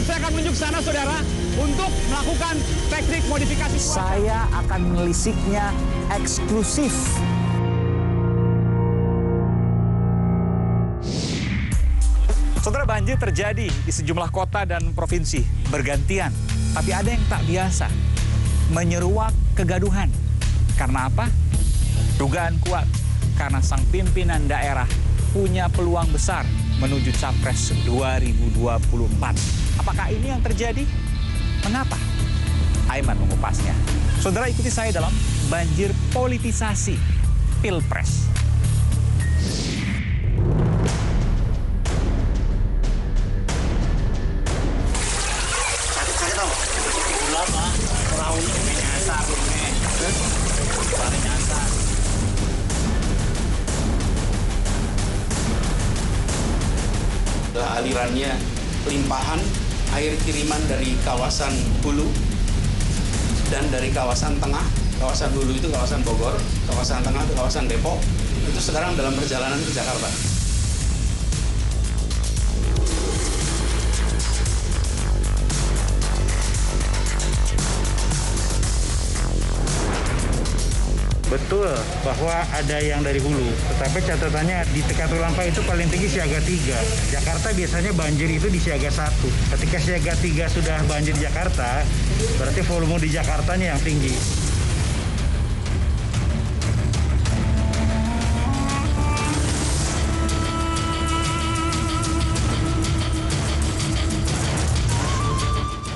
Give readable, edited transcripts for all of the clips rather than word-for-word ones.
saya akan menuju ke sana, saudara, untuk melakukan teknik modifikasi cuaca. Saya akan menelisiknya eksklusif. Saudara, banjir terjadi di sejumlah kota dan provinsi bergantian. Tapi ada yang tak biasa, menyeruak kegaduhan. Karena apa? Dugaan kuat, karena sang pimpinan daerah punya peluang besar menuju Capres 2024. Apakah ini yang terjadi? Mengapa? Aiman mengupasnya. Saudara, ikuti saya dalam banjir politisasi Pilpres. Alirannya limpahan air kiriman dari kawasan hulu dan dari kawasan tengah. Kawasan hulu itu kawasan Bogor, kawasan tengah itu kawasan Depok. Itu sekarang dalam perjalanan ke Jakarta. Betul bahwa ada yang dari hulu, tetapi catatannya di Katulampa itu paling tinggi siaga 3. Jakarta biasanya banjir itu di siaga 1. Ketika siaga 3 sudah banjir di Jakarta, berarti volume di Jakartanya yang tinggi.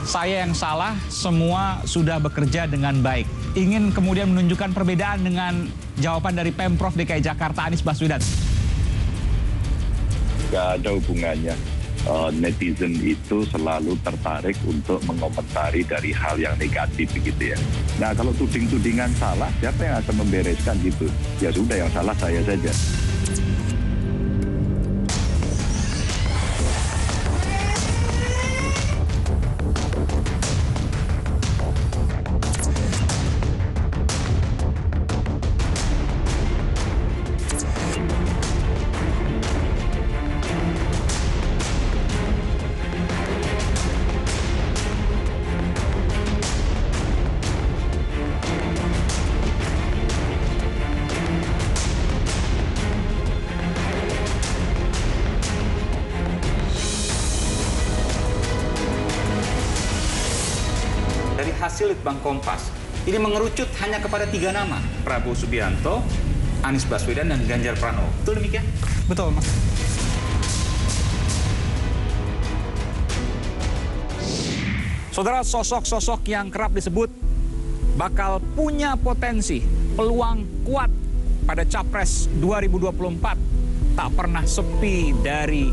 Saya yang salah, semua sudah bekerja dengan baik. Ingin kemudian menunjukkan perbedaan dengan jawaban dari Pemprov DKI Jakarta Anies Baswedan. Gak ada hubungannya. Netizen itu selalu tertarik untuk mengomentari dari hal yang negatif begitu ya. Nah, kalau tuding-tudingan salah, siapa yang akan membereskan gitu? Ya sudah, yang salah saya saja. Hasil Litbang Kompas ini mengerucut hanya kepada 3 nama, Prabowo Subianto, Anies Baswedan, dan Ganjar Pranowo. Betul demikian? Betul, Mas. Saudara, sosok-sosok yang kerap disebut bakal punya potensi, peluang kuat pada Capres 2024 tak pernah sepi dari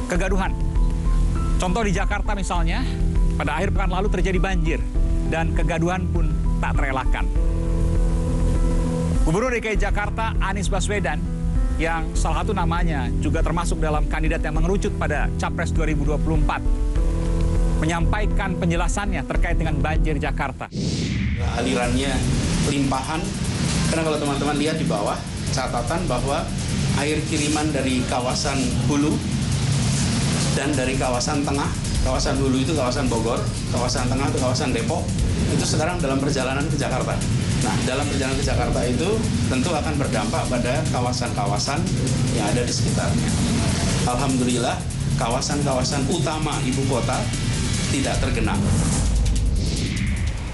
kegaduhan. Contoh di Jakarta misalnya, pada akhir pekan lalu terjadi banjir dan kegaduhan pun tak terelakkan. Gubernur DKI Jakarta Anies Baswedan, yang salah satu namanya juga termasuk dalam kandidat yang mengerucut pada Capres 2024, menyampaikan penjelasannya terkait dengan banjir Jakarta. Alirannya limpahan, karena kalau teman-teman lihat di bawah, catatan bahwa air kiriman dari kawasan hulu dan dari kawasan tengah. Kawasan hulu itu kawasan Bogor, kawasan tengah itu kawasan Depok. Itu sekarang dalam perjalanan ke Jakarta. Nah, dalam perjalanan ke Jakarta itu tentu akan berdampak pada kawasan-kawasan yang ada di sekitarnya. Alhamdulillah, kawasan-kawasan utama ibu kota tidak tergenang.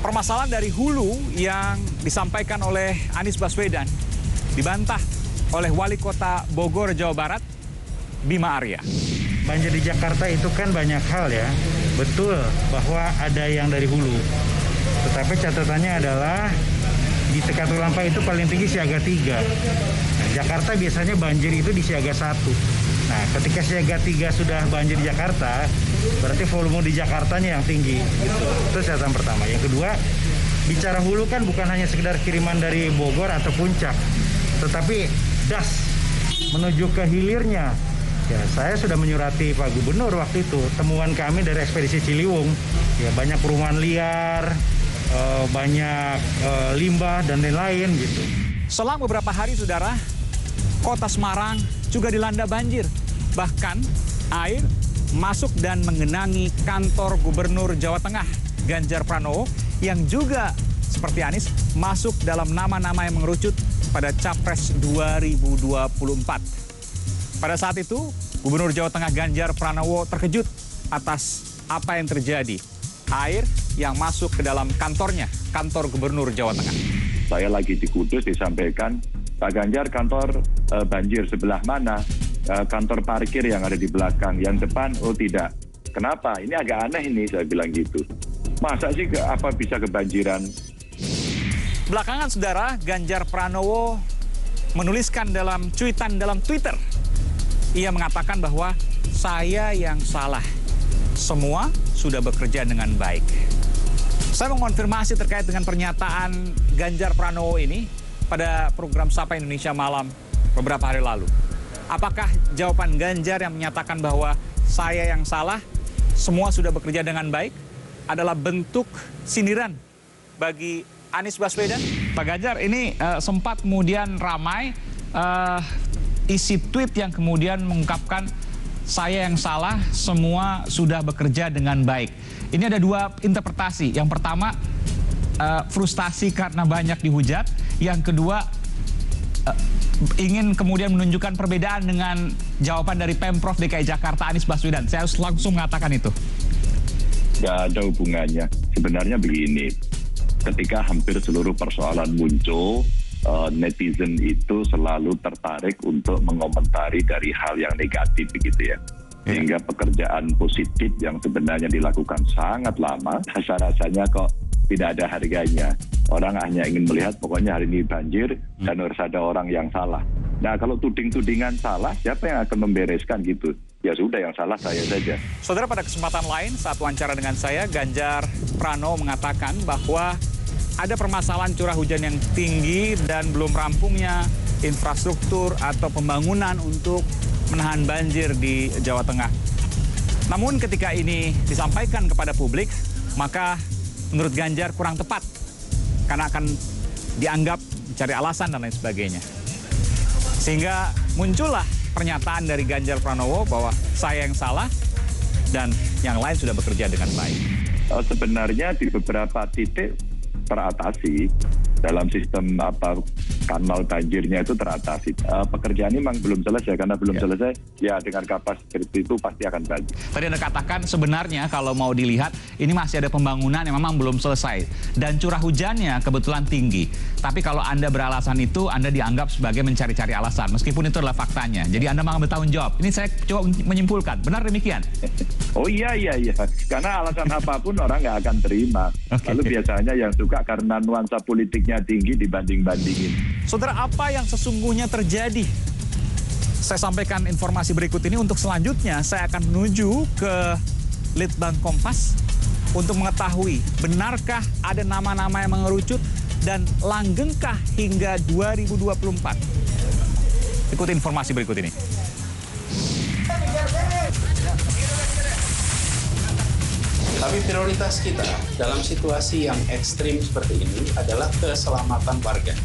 Permasalahan dari hulu yang disampaikan oleh Anies Baswedan dibantah oleh Wali Kota Bogor, Jawa Barat, Bima Arya. Banjir di Jakarta itu kan banyak hal ya. Betul bahwa ada yang dari hulu. Tetapi catatannya adalah di Katulampa itu paling tinggi siaga 3. Nah, Jakarta biasanya banjir itu di siaga 1. Nah, ketika siaga 3 sudah banjir di Jakarta, berarti volume di Jakartanya yang tinggi. Gitu. Itu catatan pertama. Yang kedua, bicara hulu kan bukan hanya sekedar kiriman dari Bogor atau Puncak, tetapi das menuju ke hilirnya. Ya, saya sudah menyurati Pak Gubernur waktu itu. Temuan kami dari ekspedisi Ciliwung, ya banyak perumahan liar, banyak limbah dan lain-lain gitu. Selang beberapa hari, saudara, kota Semarang juga dilanda banjir. Bahkan air masuk dan mengenangi kantor Gubernur Jawa Tengah, Ganjar Pranowo, yang juga seperti Anies masuk dalam nama-nama yang mengerucut pada Capres 2024. Pada saat itu, Gubernur Jawa Tengah Ganjar Pranowo terkejut atas apa yang terjadi. Air yang masuk ke dalam kantornya, kantor Gubernur Jawa Tengah. Saya lagi di Kudus disampaikan, Pak Ganjar kantor banjir sebelah mana? Kantor parkir yang ada di belakang, yang depan, oh tidak. Kenapa? Ini agak aneh ini, saya bilang gitu. Masa sih apa bisa kebanjiran? Belakangan, saudara, Ganjar Pranowo menuliskan dalam cuitan dalam Twitter. Ia mengatakan bahwa saya yang salah. Semua sudah bekerja dengan baik. Saya mengonfirmasi terkait dengan pernyataan Ganjar Pranowo ini pada program Sapa Indonesia Malam beberapa hari lalu. Apakah jawaban Ganjar yang menyatakan bahwa saya yang salah, semua sudah bekerja dengan baik, adalah bentuk sindiran bagi Anies Baswedan? Pak Ganjar, ini sempat kemudian ramai isi tweet yang kemudian mengungkapkan saya yang salah, semua sudah bekerja dengan baik. Ini ada dua interpretasi. Yang pertama, frustasi karena banyak dihujat. Yang kedua, ingin kemudian menunjukkan perbedaan dengan jawaban dari Pemprov DKI Jakarta Anies Baswedan. Saya harus langsung mengatakan itu. Nggak ada hubungannya. Sebenarnya begini, ketika hampir seluruh persoalan muncul, netizen itu selalu tertarik untuk mengomentari dari hal yang negatif begitu ya. Sehingga pekerjaan positif yang sebenarnya dilakukan sangat lama, rasa-rasanya kok tidak ada harganya. Orang hanya ingin melihat pokoknya hari ini banjir dan harus ada orang yang salah. Nah kalau tuding-tudingan salah, siapa yang akan membereskan gitu? Ya sudah, yang salah saya saja. Saudara, pada kesempatan lain saat wawancara dengan saya, Ganjar Pranowo mengatakan bahwa ada permasalahan curah hujan yang tinggi dan belum rampungnya infrastruktur atau pembangunan untuk menahan banjir di Jawa Tengah. Namun ketika ini disampaikan kepada publik, maka menurut Ganjar kurang tepat karena akan dianggap mencari alasan dan lain sebagainya. Sehingga muncullah pernyataan dari Ganjar Pranowo bahwa saya yang salah dan yang lain sudah bekerja dengan baik. Sebenarnya di beberapa titik teratasi dalam sistem kanal banjirnya itu teratasi. Pekerjaan ini memang belum selesai, karena belum selesai ya dengan kapas seperti itu pasti akan banjir. Tadi Anda katakan sebenarnya kalau mau dilihat ini masih ada pembangunan yang memang belum selesai dan curah hujannya kebetulan tinggi. Tapi kalau Anda beralasan itu, Anda dianggap sebagai mencari-cari alasan meskipun itu adalah faktanya. Jadi Anda mengambil tanggung jawab. Ini saya coba menyimpulkan. Benar demikian? Oh iya. Karena alasan apapun orang nggak akan terima. Lalu biasanya yang suka karena nuansa politiknya tinggi dibanding-bandingin. Saudara, apa yang sesungguhnya terjadi? Saya sampaikan informasi berikut ini. Untuk selanjutnya saya akan menuju ke Litbang Kompas untuk mengetahui benarkah ada nama-nama yang mengerucut dan langgengkah hingga 2024. Ikuti informasi berikut ini. Tapi prioritas kita dalam situasi yang ekstrim seperti ini adalah keselamatan warga.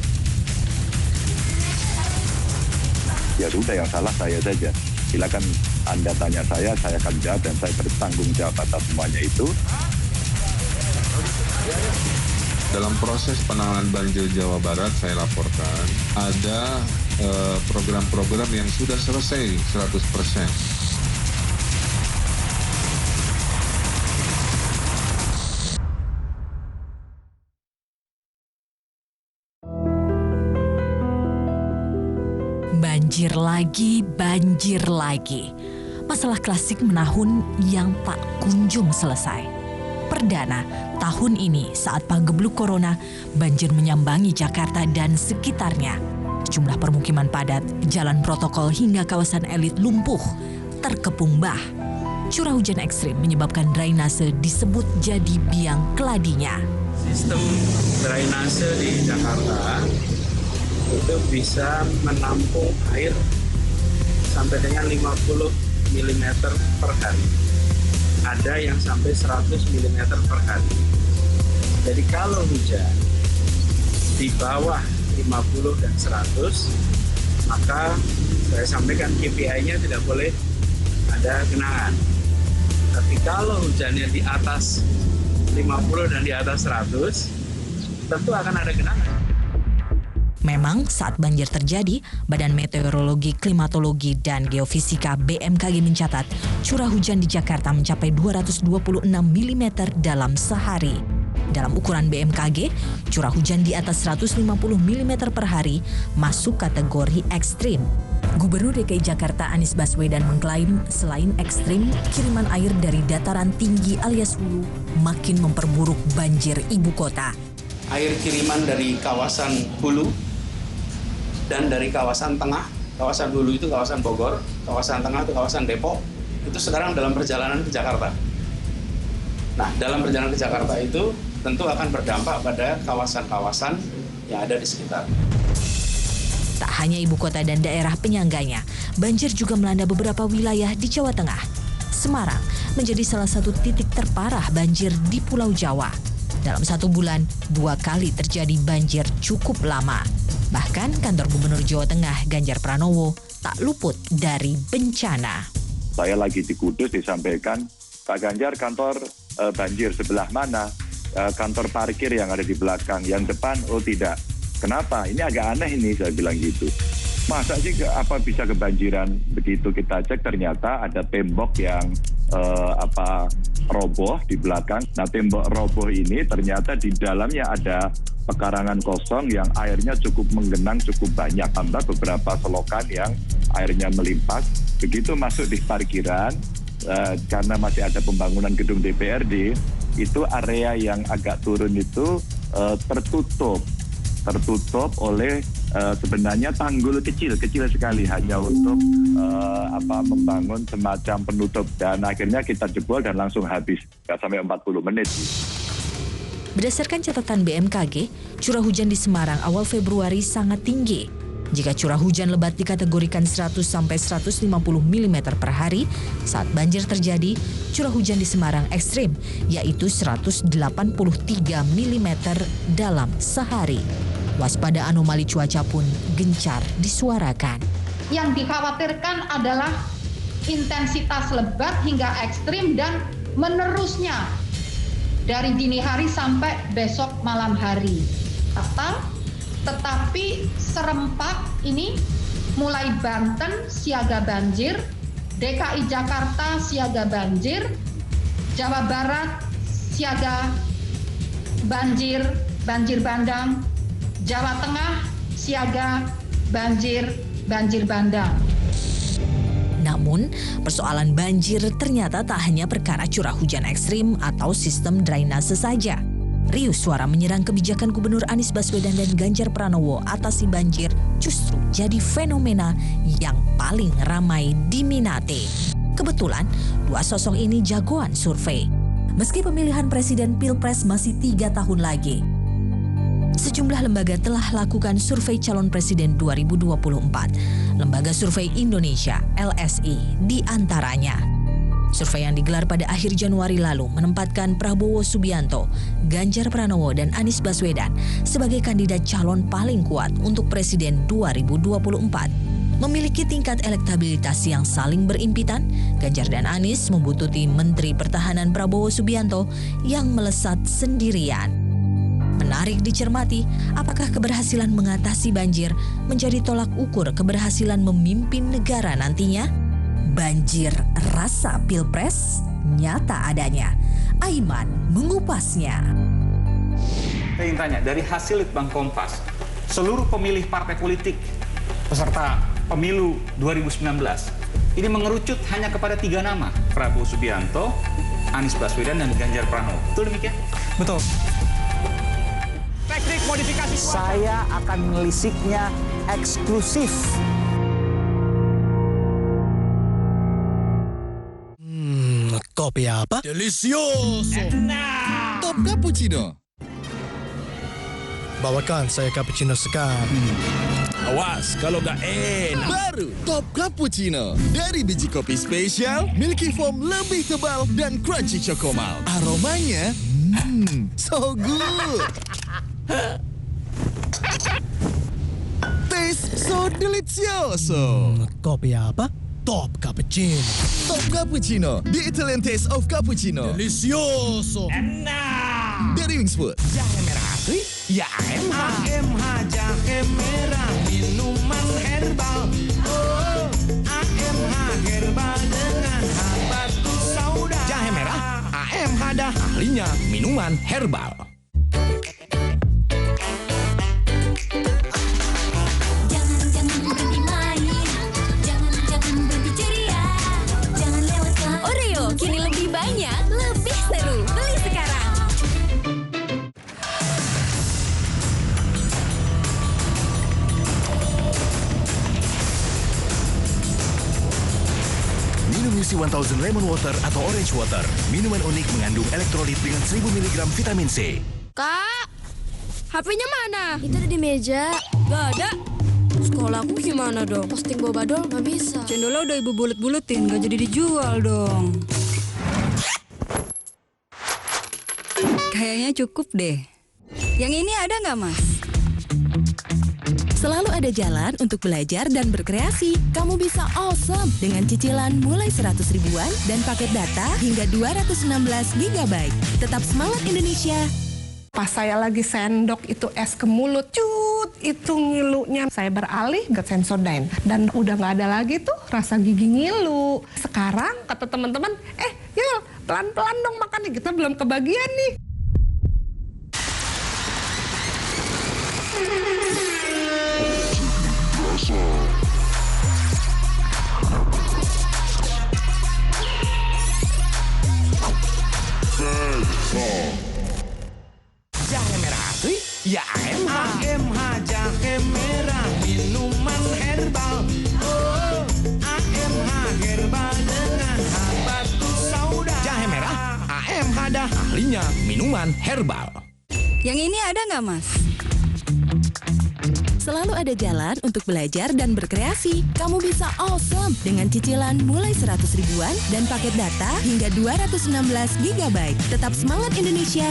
Ya sudah, yang salah saya saja. Silakan Anda tanya saya akan jawab dan saya bertanggung jawab atas semuanya itu. Dalam proses penanganan banjir Jawa Barat, saya laporkan ada program-program yang sudah selesai 100%. Banjir lagi. Masalah klasik menahun yang tak kunjung selesai. Perdana, tahun ini saat panggebluk corona, banjir menyambangi Jakarta dan sekitarnya. Jumlah permukiman padat, jalan protokol hingga kawasan elit lumpuh, terkepung bah. Curah hujan ekstrim menyebabkan drainase disebut jadi biang keladinya. Sistem drainase di Jakarta itu bisa menampung air sampai dengan 50 mm per hari. Ada yang sampai 100 mm per hari. Jadi kalau hujan di bawah 50 dan 100, maka saya sampaikan KPI-nya tidak boleh ada genangan. Tapi kalau hujannya di atas 50 dan di atas 100, tentu akan ada genangan. Memang saat banjir terjadi, Badan Meteorologi, Klimatologi, dan Geofisika BMKG mencatat curah hujan di Jakarta mencapai 226 mm dalam sehari. Dalam ukuran BMKG, curah hujan di atas 150 mm per hari masuk kategori ekstrim. Gubernur DKI Jakarta Anies Baswedan mengklaim selain ekstrim, kiriman air dari dataran tinggi alias hulu makin memperburuk banjir ibu kota. Air kiriman dari kawasan hulu dan dari kawasan tengah. Kawasan hulu itu kawasan Bogor, kawasan tengah itu kawasan Depok. Itu sekarang dalam perjalanan ke Jakarta. Nah, dalam perjalanan ke Jakarta itu tentu akan berdampak pada kawasan-kawasan yang ada di sekitar. Tak hanya ibu kota dan daerah penyangganya, banjir juga melanda beberapa wilayah di Jawa Tengah. Semarang menjadi salah satu titik terparah banjir di Pulau Jawa. Dalam 1 bulan, 2 kali terjadi banjir cukup lama. Bahkan kantor Gubernur Jawa Tengah Ganjar Pranowo tak luput dari bencana. Saya lagi di Kudus disampaikan, Pak Ganjar kantor banjir sebelah mana? Kantor parkir yang ada di belakang, yang depan, oh tidak. Kenapa? Ini agak aneh ini, saya bilang gitu. Masa sih apa bisa kebanjiran? Begitu kita cek ternyata ada tembok yang roboh di belakang. Nah, tembok roboh ini ternyata di dalamnya ada pekarangan kosong yang airnya cukup menggenang cukup banyak. Tambah beberapa selokan yang airnya melimpas. Begitu masuk di parkiran, karena masih ada pembangunan gedung DPRD, itu area yang agak turun itu tertutup oleh sebenarnya tanggul kecil sekali hanya untuk membangun semacam penutup, dan akhirnya kita jebol dan langsung habis, nggak sampai 40 menit. Berdasarkan catatan BMKG, curah hujan di Semarang awal Februari sangat tinggi. Jika curah hujan lebat dikategorikan 100 sampai 150 mm per hari, saat banjir terjadi, curah hujan di Semarang ekstrim, yaitu 183 mm dalam sehari. Waspada anomali cuaca pun gencar disuarakan. Yang dikhawatirkan adalah intensitas lebat hingga ekstrim dan menerusnya dari dini hari sampai besok malam hari. Tetapi serempak ini mulai Banten siaga banjir, DKI Jakarta siaga banjir, Jawa Barat siaga banjir bandang, Jawa Tengah siaga banjir bandang. Namun, persoalan banjir ternyata tak hanya perkara curah hujan ekstrim atau sistem drainase saja. Riuh suara menyerang kebijakan Gubernur Anies Baswedan dan Ganjar Pranowo atasi banjir justru jadi fenomena yang paling ramai diminati. Kebetulan, 2 sosok ini jagoan survei. Meski pemilihan presiden Pilpres masih 3 tahun lagi, sejumlah lembaga telah lakukan survei calon presiden 2024. Lembaga Survei Indonesia, LSI, di antaranya. Survei yang digelar pada akhir Januari lalu menempatkan Prabowo Subianto, Ganjar Pranowo, dan Anies Baswedan sebagai kandidat calon paling kuat untuk presiden 2024. Memiliki tingkat elektabilitas yang saling berimpitan, Ganjar dan Anies membututi Menteri Pertahanan Prabowo Subianto yang melesat sendirian. Menarik dicermati, apakah keberhasilan mengatasi banjir menjadi tolak ukur keberhasilan memimpin negara nantinya? Banjir rasa Pilpres nyata adanya. Aiman mengupasnya. Saya ingin tanya, dari hasil Litbang Kompas, seluruh pemilih partai politik peserta pemilu 2019 ini mengerucut hanya kepada 3 nama, Prabowo Subianto, Anies Baswedan, dan Ganjar Pranowo. Betul demikian? Betul. Teknik modifikasi cuaca. Saya akan melisiknya eksklusif. Kopi apa? Delicioso! Enak! Top cappuccino. Bawakan saya cappuccino sekarang. Awas kalau nggak enak. Baru Top Cappuccino. Dari biji kopi spesial, milky foam lebih tebal dan crunchy chocomal. Aromanya, so good. Taste so delicioso. Kopi apa? Top Cappuccino. Top Cappuccino, the Italian taste of cappuccino. Delicioso. Enak. Dari Wingsfood. Jahe merah asli, ya AMH jahe merah, minuman herbal. Oh, AMH herbal dengan habatus sauda. Jahe merah, AMH dah ahlinya minuman herbal. Oreo kini lebih banyak, lebih seru. Beli sekarang. Minum UC 1000 Lemon Water atau Orange Water. Minuman unik mengandung elektrolit dengan 1000 mg vitamin C. Kak, HP-nya mana? Itu ada di meja. Gak ada. Sekolahku gimana dong? Posting bawa badol gak bisa. Cendolnya udah ibu bulet-buletin, gak jadi dijual dong. Kayaknya cukup deh. Yang ini ada nggak, Mas? Selalu ada jalan untuk belajar dan berkreasi. Kamu bisa awesome dengan cicilan mulai 100 ribuan dan paket data hingga 216 GB. Tetap semangat Indonesia. Pas saya lagi sendok itu es ke mulut, cut, itu ngilunya. Saya beralih ke Sensodyne dan udah nggak ada lagi tuh rasa gigi ngilu. Sekarang kata teman-teman, Yul, pelan-pelan dong makannya, kita belum kebagian nih. Jahe merah asli, ya AMH jahe merah, minuman herbal. Oh, AMH herbal dengan habatus sauda. Jahe merah, AMH dah ahlinya minuman herbal. Yang ini ada nggak, Mas? Selalu ada jalan untuk belajar dan berkreasi. Kamu bisa awesome dengan cicilan mulai 100 ribuan dan paket data hingga 216 GB. Tetap semangat Indonesia.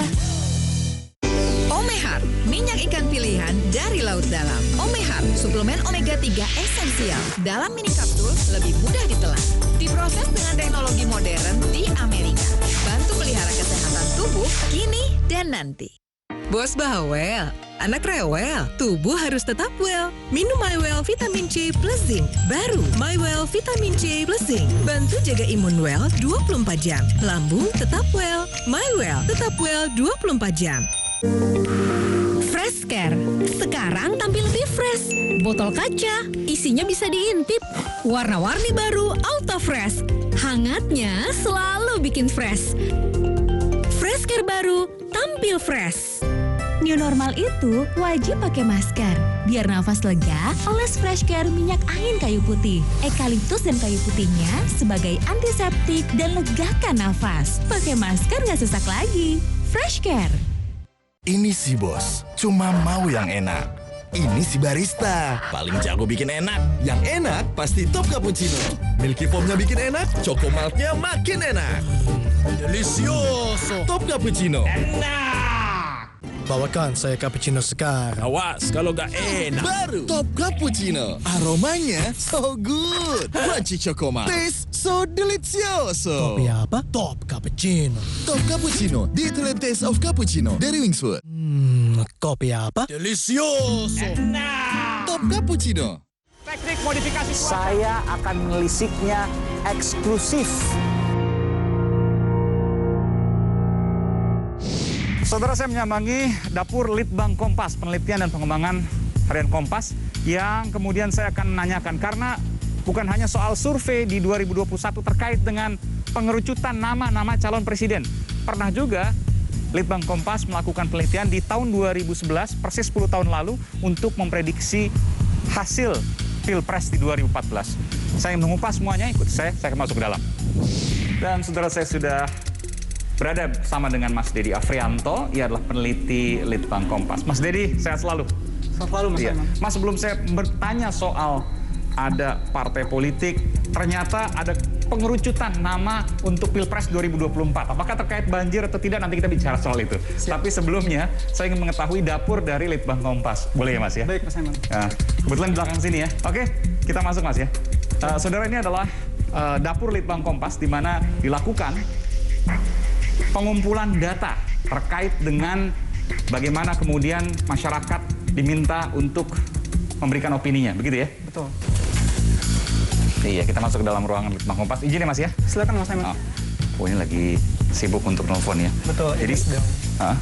Omehar, minyak ikan pilihan dari laut dalam. Omehar, suplemen omega 3 esensial. Dalam mini kapsul, lebih mudah ditelan. Diproses dengan teknologi modern di Amerika. Bantu pelihara kesehatan tubuh kini dan nanti. Bos bawel, anak rewel, tubuh harus tetap well. Minum MyWell Vitamin C Plus Zinc. Baru MyWell Vitamin C Plus Zinc. Bantu jaga imun well 24 jam. Lambung tetap well. MyWell tetap well 24 jam. Fresh Care, sekarang tampil lebih fresh. Botol kaca, isinya bisa diintip. Warna-warni baru Auto Fresh. Hangatnya selalu bikin fresh. Fresh Care baru, tampil fresh. New normal itu wajib pakai masker. Biar nafas lega, oles Fresh Care minyak angin kayu putih. Eukaliptus dan kayu putihnya sebagai antiseptik dan legakan nafas. Pakai masker nggak sesak lagi. Fresh Care. Ini si bos, cuma mau yang enak. Ini si barista, paling jago bikin enak. Yang enak pasti Top Cappuccino. Milky Foamnya bikin enak, Choco Milknya makin enak. Delicioso. Top Cappuccino. Bawakan saya cappuccino sekarang. Awas kalau gak enak. Baru Top Cappuccino. Aromanya so good. Crunchy Choco Milk. Taste so delicioso. Kopi apa? Top Cappuccino. Top Cappuccino, the Italian taste of cappuccino dari Wingsfood. Kopi apa? Delicioso. Top Cappuccino. Teknik modifikasi saya akan menelisiknya eksklusif. Saudara, saya menyambangi dapur Litbang Kompas, penelitian dan pengembangan harian Kompas, yang kemudian saya akan menanyakan, karena bukan hanya soal survei di 2021 terkait dengan pengerucutan nama-nama calon presiden. Pernah juga Litbang Kompas melakukan penelitian di tahun 2011, persis 10 tahun lalu, untuk memprediksi hasil Pilpres di 2014. Saya mengupas semuanya, ikut saya akan masuk ke dalam. Dan saudara, saya sudah berada bersama dengan Mas Dedi Afrianto. Ia adalah peneliti Litbang Kompas. Mas Dedi, sehat selalu. Sehat selalu, Mas. Iya. Mas, sebelum saya bertanya soal ada partai politik, ternyata ada pengerucutan nama untuk Pilpres 2024. Apakah terkait banjir atau tidak, nanti kita bicara soal itu. Siap. Tapi sebelumnya, saya ingin mengetahui dapur dari Litbang Kompas. Boleh ya, Mas ya? Baik, Mas Herman. Nah, kebetulan di belakang sini ya. Oke, kita masuk, Mas ya. Saudara, ini adalah dapur Litbang Kompas di mana dilakukan pengumpulan data terkait dengan bagaimana kemudian masyarakat diminta untuk memberikan opininya, begitu ya? Betul. Iya, kita masuk ke dalam ruangan Litbang Kompas. Izin ya Mas ya? Silakan Mas Aiman. Oh, ini lagi sibuk untuk nelfon ya? Betul, jadi sedang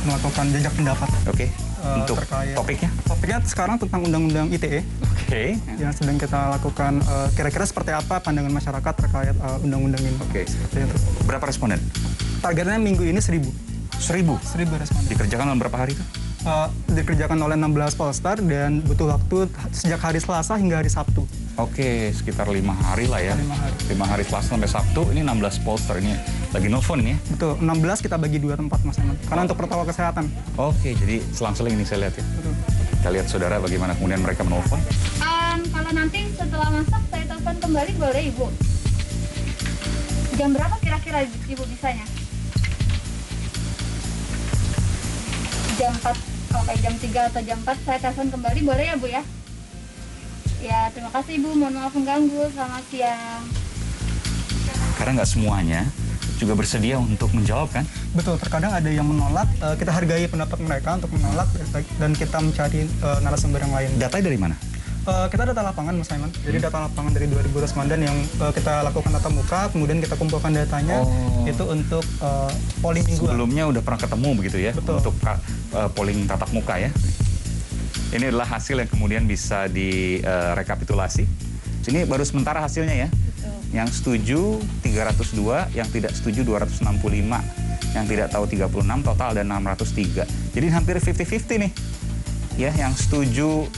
melakukan jejak pendapat. Oke, untuk topiknya? Topiknya sekarang tentang Undang-Undang ITE. Oke. Yang sedang kita lakukan, kira-kira seperti apa pandangan masyarakat terkait undang-undang ini. Oke. Berapa responden? Targetnya minggu ini 1.000. 1.000 responden. Dikerjakan dalam berapa hari itu? Dikerjakan oleh 16 Polstar dan butuh waktu sejak hari Selasa hingga hari Sabtu. Oke, sekitar 5 hari lah ya. 5 hari Selasa sampai Sabtu, ini 16 Polstar ini lagi nelfon ini ya? Betul, 16 kita bagi 2 tempat Mas Aiman. Karena untuk protokol kesehatan. Oke, jadi selang-seling ini saya lihat ya. Betul. Kita lihat saudara bagaimana kemudian mereka menelpon. Kalau nanti setelah masak saya telepon kembali boleh Ibu? Jam berapa kira-kira Ibu bisanya? Jam 4, oke jam 3 atau jam 4 saya telepon kembali boleh ya Bu ya? Ya terima kasih Ibu, mohon maaf mengganggu, selamat siang. Karena nggak semuanya juga bersedia untuk menjawab kan? Betul, terkadang ada yang menolak, kita hargai pendapat mereka untuk menolak dan kita mencari narasumber yang lain. Datanya dari mana? Kita data lapangan Mas Aiman, jadi data lapangan dari 2.000 responden yang kita lakukan tatap muka, kemudian kita kumpulkan datanya itu untuk polling mingguan. Sebelumnya udah pernah ketemu begitu ya? Betul. Untuk polling tatap muka ya? Ini adalah hasil yang kemudian bisa direkapitulasi. Ini baru sementara hasilnya ya? Yang setuju 302, yang tidak setuju 265, yang tidak tahu 36, total ada 603. Jadi hampir 50-50 nih. Ya, yang setuju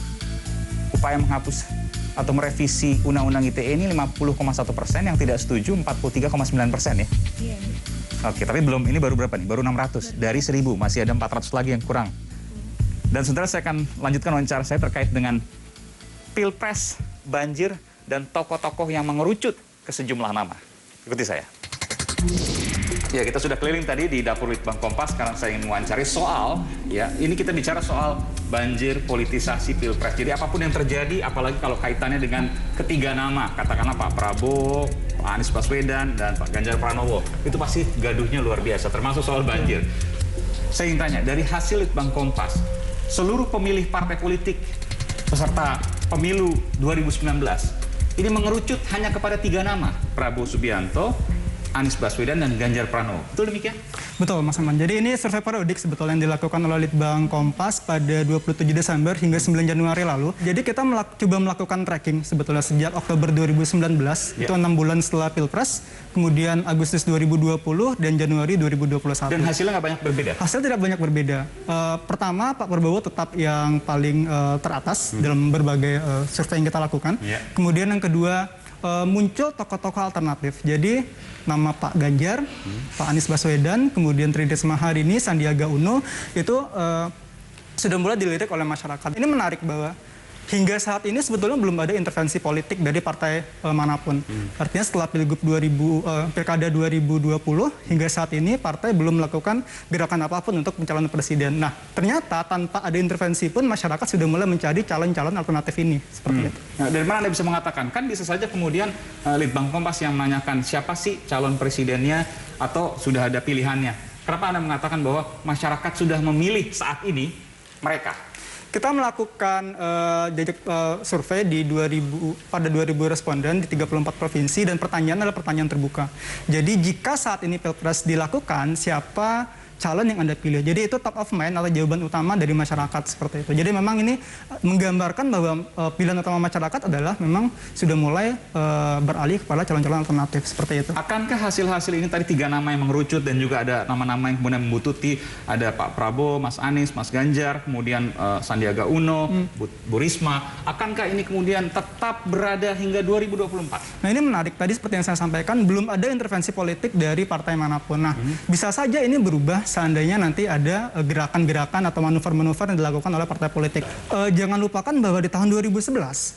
upaya menghapus atau merevisi Undang-Undang ITE ini 50,1%, yang tidak setuju 43,9% ya. Iya. Oke, tapi belum, ini baru berapa nih? Baru 600 dari 1.000, masih ada 400 lagi yang kurang. Dan saudara, saya akan lanjutkan wawancara saya terkait dengan Pilpres, banjir, dan tokoh-tokoh yang mengerucut ke sejumlah nama. Ikuti saya. Ya, kita sudah keliling tadi di dapur Litbang Kompas. Sekarang saya ingin mewawancari soal, ya, ini kita bicara soal banjir politisasi Pilpres. Jadi apapun yang terjadi, apalagi kalau kaitannya dengan ketiga nama, katakanlah Pak Prabowo, Pak Anies Baswedan, dan Pak Ganjar Pranowo, itu pasti gaduhnya luar biasa, termasuk soal banjir. Saya ingin tanya, dari hasil Litbang Kompas, seluruh pemilih partai politik peserta pemilu 2019 ini mengerucut hanya kepada 3 nama, Prabowo Subianto, Anies Baswedan, dan Ganjar Pranowo. Betul demikian? Betul, Mas Aiman. Jadi ini survei periodik sebetulnya yang dilakukan oleh Litbang Kompas pada 27 Desember hingga 9 Januari lalu. Jadi kita coba melakukan tracking sebetulnya sejak Oktober 2019, itu 6 bulan setelah Pilpres, kemudian Agustus 2020, dan Januari 2021. Dan hasilnya nggak banyak berbeda? Hasil tidak banyak berbeda. Pertama, Pak Prabowo tetap yang paling teratas dalam berbagai survei yang kita lakukan. Kemudian yang kedua, muncul tokoh-tokoh alternatif. Jadi nama Pak Ganjar, Pak Anies Baswedan, kemudian Tri Risma hari ini, Sandiaga Uno, itu sudah mulai dilirik oleh masyarakat. Ini menarik bahwa hingga saat ini sebetulnya belum ada intervensi politik dari partai manapun. Artinya setelah Pilkada 2020 hingga saat ini partai belum melakukan gerakan apapun untuk pencalonan presiden. Nah, ternyata tanpa ada intervensi pun masyarakat sudah mulai mencari calon-calon alternatif ini. Seperti itu. Nah, dari mana Anda bisa mengatakan? Kan bisa saja kemudian Litbang Kompas yang menanyakan siapa sih calon presidennya atau sudah ada pilihannya. Kenapa Anda mengatakan bahwa masyarakat sudah memilih saat ini mereka? Kita melakukan survei di pada 2.000 responden di 34 provinsi, dan pertanyaan adalah pertanyaan terbuka. Jadi jika saat ini Pilpres dilakukan, siapa calon yang Anda pilih? Jadi itu top of mind atau jawaban utama dari masyarakat seperti itu. Jadi memang ini menggambarkan bahwa pilihan utama masyarakat adalah memang sudah mulai beralih kepada calon-calon alternatif seperti itu. Akankah hasil-hasil ini tadi 3 nama yang mengerucut dan juga ada nama-nama yang kemudian membututi, ada Pak Prabowo, Mas Anies, Mas Ganjar, kemudian Sandiaga Uno, Bu Risma, akankah ini kemudian tetap berada hingga 2024? Nah, ini menarik. Tadi seperti yang saya sampaikan, belum ada intervensi politik dari partai manapun. Nah, bisa saja ini berubah seandainya nanti ada gerakan-gerakan atau manuver-manuver yang dilakukan oleh partai politik. Jangan lupakan bahwa di tahun 2011,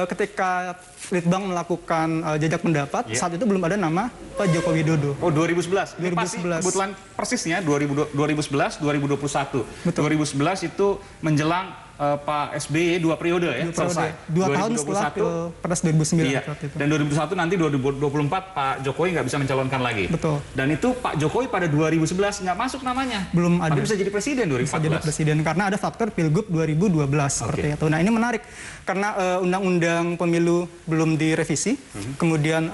ketika Litbang melakukan jajak pendapat, saat itu belum ada nama Pak Joko Widodo. Oh, 2011? 2011. Kebetulan persisnya 2011, 2021. Betul. 2011 itu menjelang Pak SBY 2 periode ya, selesai. 2 tahun setelah Pilpres 2009. Iya. Dan 2021 nanti 2024 Pak Jokowi nggak bisa mencalonkan lagi. Betul. Dan itu Pak Jokowi pada 2011 nggak masuk namanya. Belum ada. Tapi bisa jadi presiden 2014. Bisa jadi presiden karena ada faktor Pilgub 2012 seperti itu. Nah ini menarik karena Undang-Undang Pemilu belum direvisi. Kemudian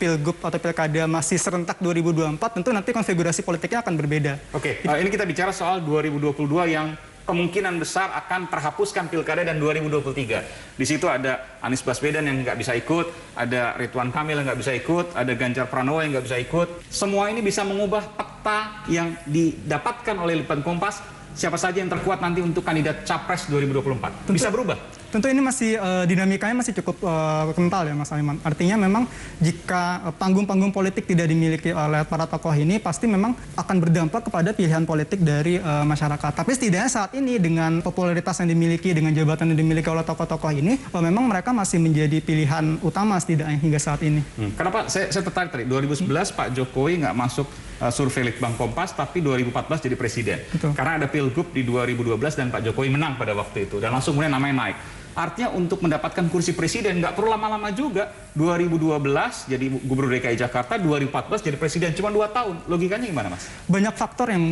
Pilgub atau Pilkada masih serentak 2024. Tentu nanti konfigurasi politiknya akan berbeda. Oke. Ini kita bicara soal 2022 yang kemungkinan besar akan terhapuskan pilkada dan 2023. Di situ ada Anies Baswedan yang nggak bisa ikut, ada Ridwan Kamil yang nggak bisa ikut, ada Ganjar Pranowo yang nggak bisa ikut. Semua ini bisa mengubah peta yang didapatkan oleh Litbang Kompas. Siapa saja yang terkuat nanti untuk kandidat Capres 2024. Bisa berubah? Tentu ini masih dinamikanya masih cukup kental ya Mas Aiman. Artinya memang jika panggung-panggung politik tidak dimiliki oleh para tokoh ini pasti memang akan berdampak kepada pilihan politik dari masyarakat. Tapi setidaknya saat ini dengan popularitas yang dimiliki, dengan jabatan yang dimiliki oleh tokoh-tokoh ini, memang mereka masih menjadi pilihan utama setidaknya hingga saat ini. Kenapa? Saya tertarik tadi. 2011 Pak Jokowi nggak masuk survei Litbang Kompas, tapi 2014 jadi presiden. Betul. Karena ada Pilgub di 2012 dan Pak Jokowi menang pada waktu itu. Dan langsung kemudian namanya naik. Artinya untuk mendapatkan kursi presiden nggak perlu lama-lama juga. 2012 jadi Gubernur DKI Jakarta, 2014 jadi presiden, cuma 2 tahun. Logikanya gimana Mas? Banyak faktor yang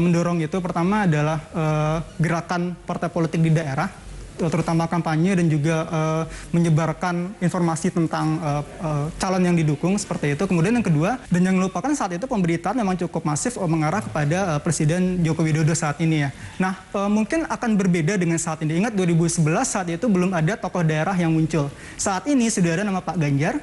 mendorong itu. Pertama adalah gerakan partai politik di daerah, terutama kampanye dan juga menyebarkan informasi tentang calon yang didukung seperti itu. Kemudian yang kedua, dan yang lupakan saat itu pemberitaan memang cukup masif mengarah kepada Presiden Joko Widodo saat ini ya. Nah, mungkin akan berbeda dengan saat ini. Ingat 2011 saat itu belum ada tokoh daerah yang muncul. Saat ini sudah ada nama Pak Ganjar,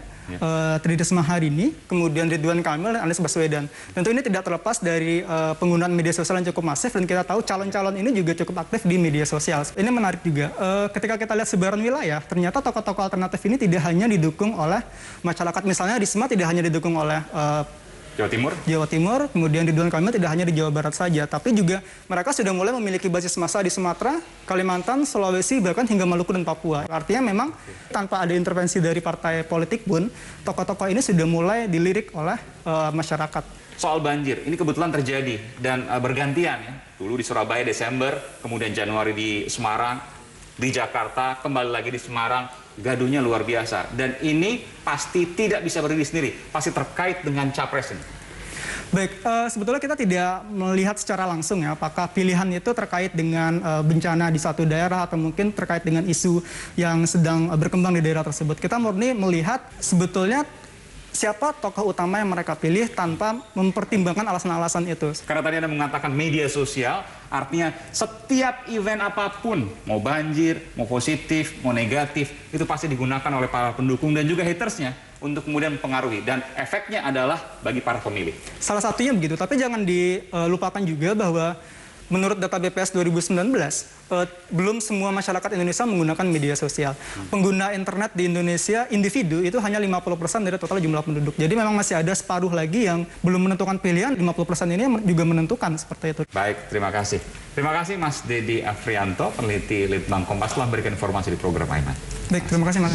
Tri Risma hari ini, kemudian Ridwan Kamil dan Anies Baswedan. Tentu ini tidak terlepas dari penggunaan media sosial yang cukup masif dan kita tahu calon-calon ini juga cukup aktif di media sosial. Ini menarik juga. Ketika kita lihat sebaran wilayah, ternyata tokoh-tokoh alternatif ini tidak hanya didukung oleh masyarakat. Misalnya Risma tidak hanya didukung oleh Jawa Timur, kemudian Ridwan Kamil tidak hanya di Jawa Barat saja, tapi juga mereka sudah mulai memiliki basis massa di Sumatera, Kalimantan, Sulawesi, bahkan hingga Maluku dan Papua. Artinya memang tanpa ada intervensi dari partai politik pun, tokoh-tokoh ini sudah mulai dilirik oleh masyarakat. Soal banjir, ini kebetulan terjadi dan bergantian ya. Dulu di Surabaya Desember, kemudian Januari di Semarang, di Jakarta, kembali lagi di Semarang. Gaduhnya luar biasa. Dan ini pasti tidak bisa berdiri sendiri. Pasti terkait dengan capres ini. Baik, sebetulnya kita tidak melihat secara langsung ya, apakah pilihan itu terkait dengan bencana di satu daerah atau mungkin terkait dengan isu yang sedang berkembang di daerah tersebut. Kita murni melihat sebetulnya siapa tokoh utama yang mereka pilih tanpa mempertimbangkan alasan-alasan itu. Karena tadi Anda mengatakan media sosial, artinya setiap event apapun, mau banjir, mau positif, mau negatif, itu pasti digunakan oleh para pendukung dan juga hatersnya untuk kemudian mempengaruhi. Dan efeknya adalah bagi para pemilih. Salah satunya begitu, tapi jangan dilupakan juga bahwa menurut data BPS 2019, belum semua masyarakat Indonesia menggunakan media sosial. Pengguna internet di Indonesia, individu, itu hanya 50% dari total jumlah penduduk. Jadi memang masih ada separuh lagi yang belum menentukan pilihan, 50% ini juga menentukan seperti itu. Baik, terima kasih. Terima kasih Mas Dedi Afrianto, peneliti Litbang Kompas, telah memberikan informasi di program Aiman. Baik, terima kasih Mas.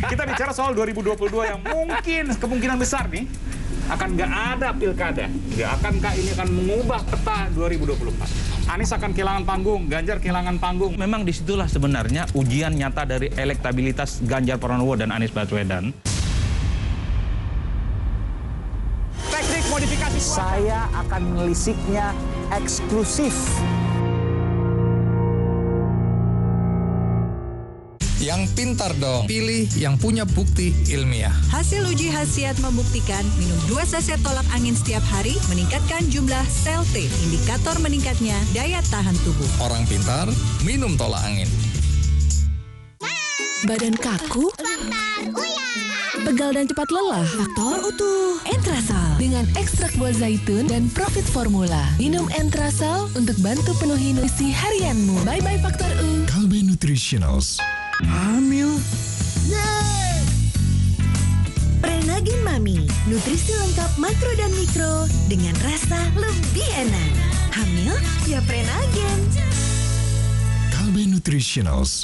Kita bicara soal 2022 yang mungkin kemungkinan besar nih akan nggak ada pilkada. Nggak akankah ini akan mengubah peta 2024? Anies akan kehilangan panggung, Ganjar kehilangan panggung. Memang disitulah sebenarnya ujian nyata dari elektabilitas Ganjar Pranowo dan Anies Baswedan. Teknik modifikasi. Saya akan melisiknya eksklusif. Yang pintar dong, pilih yang punya bukti ilmiah. Hasil uji khasiat membuktikan minum 2 saset tolak angin setiap hari meningkatkan jumlah sel T, indikator meningkatnya daya tahan tubuh. Orang pintar, minum tolak angin. Badan kaku, pegal dan cepat lelah, faktor utuh. Entrasal dengan ekstrak buah zaitun dan Profit Formula. Minum Entrasal untuk bantu penuhi nutrisi harianmu. Bye-bye faktor U. Kalbe Nutritionals. Hamil? Yeay! Prenagin Mami, nutrisi lengkap makro dan mikro dengan rasa lebih enak. Hamil ya Prenagin. Kalbe Nutritionals.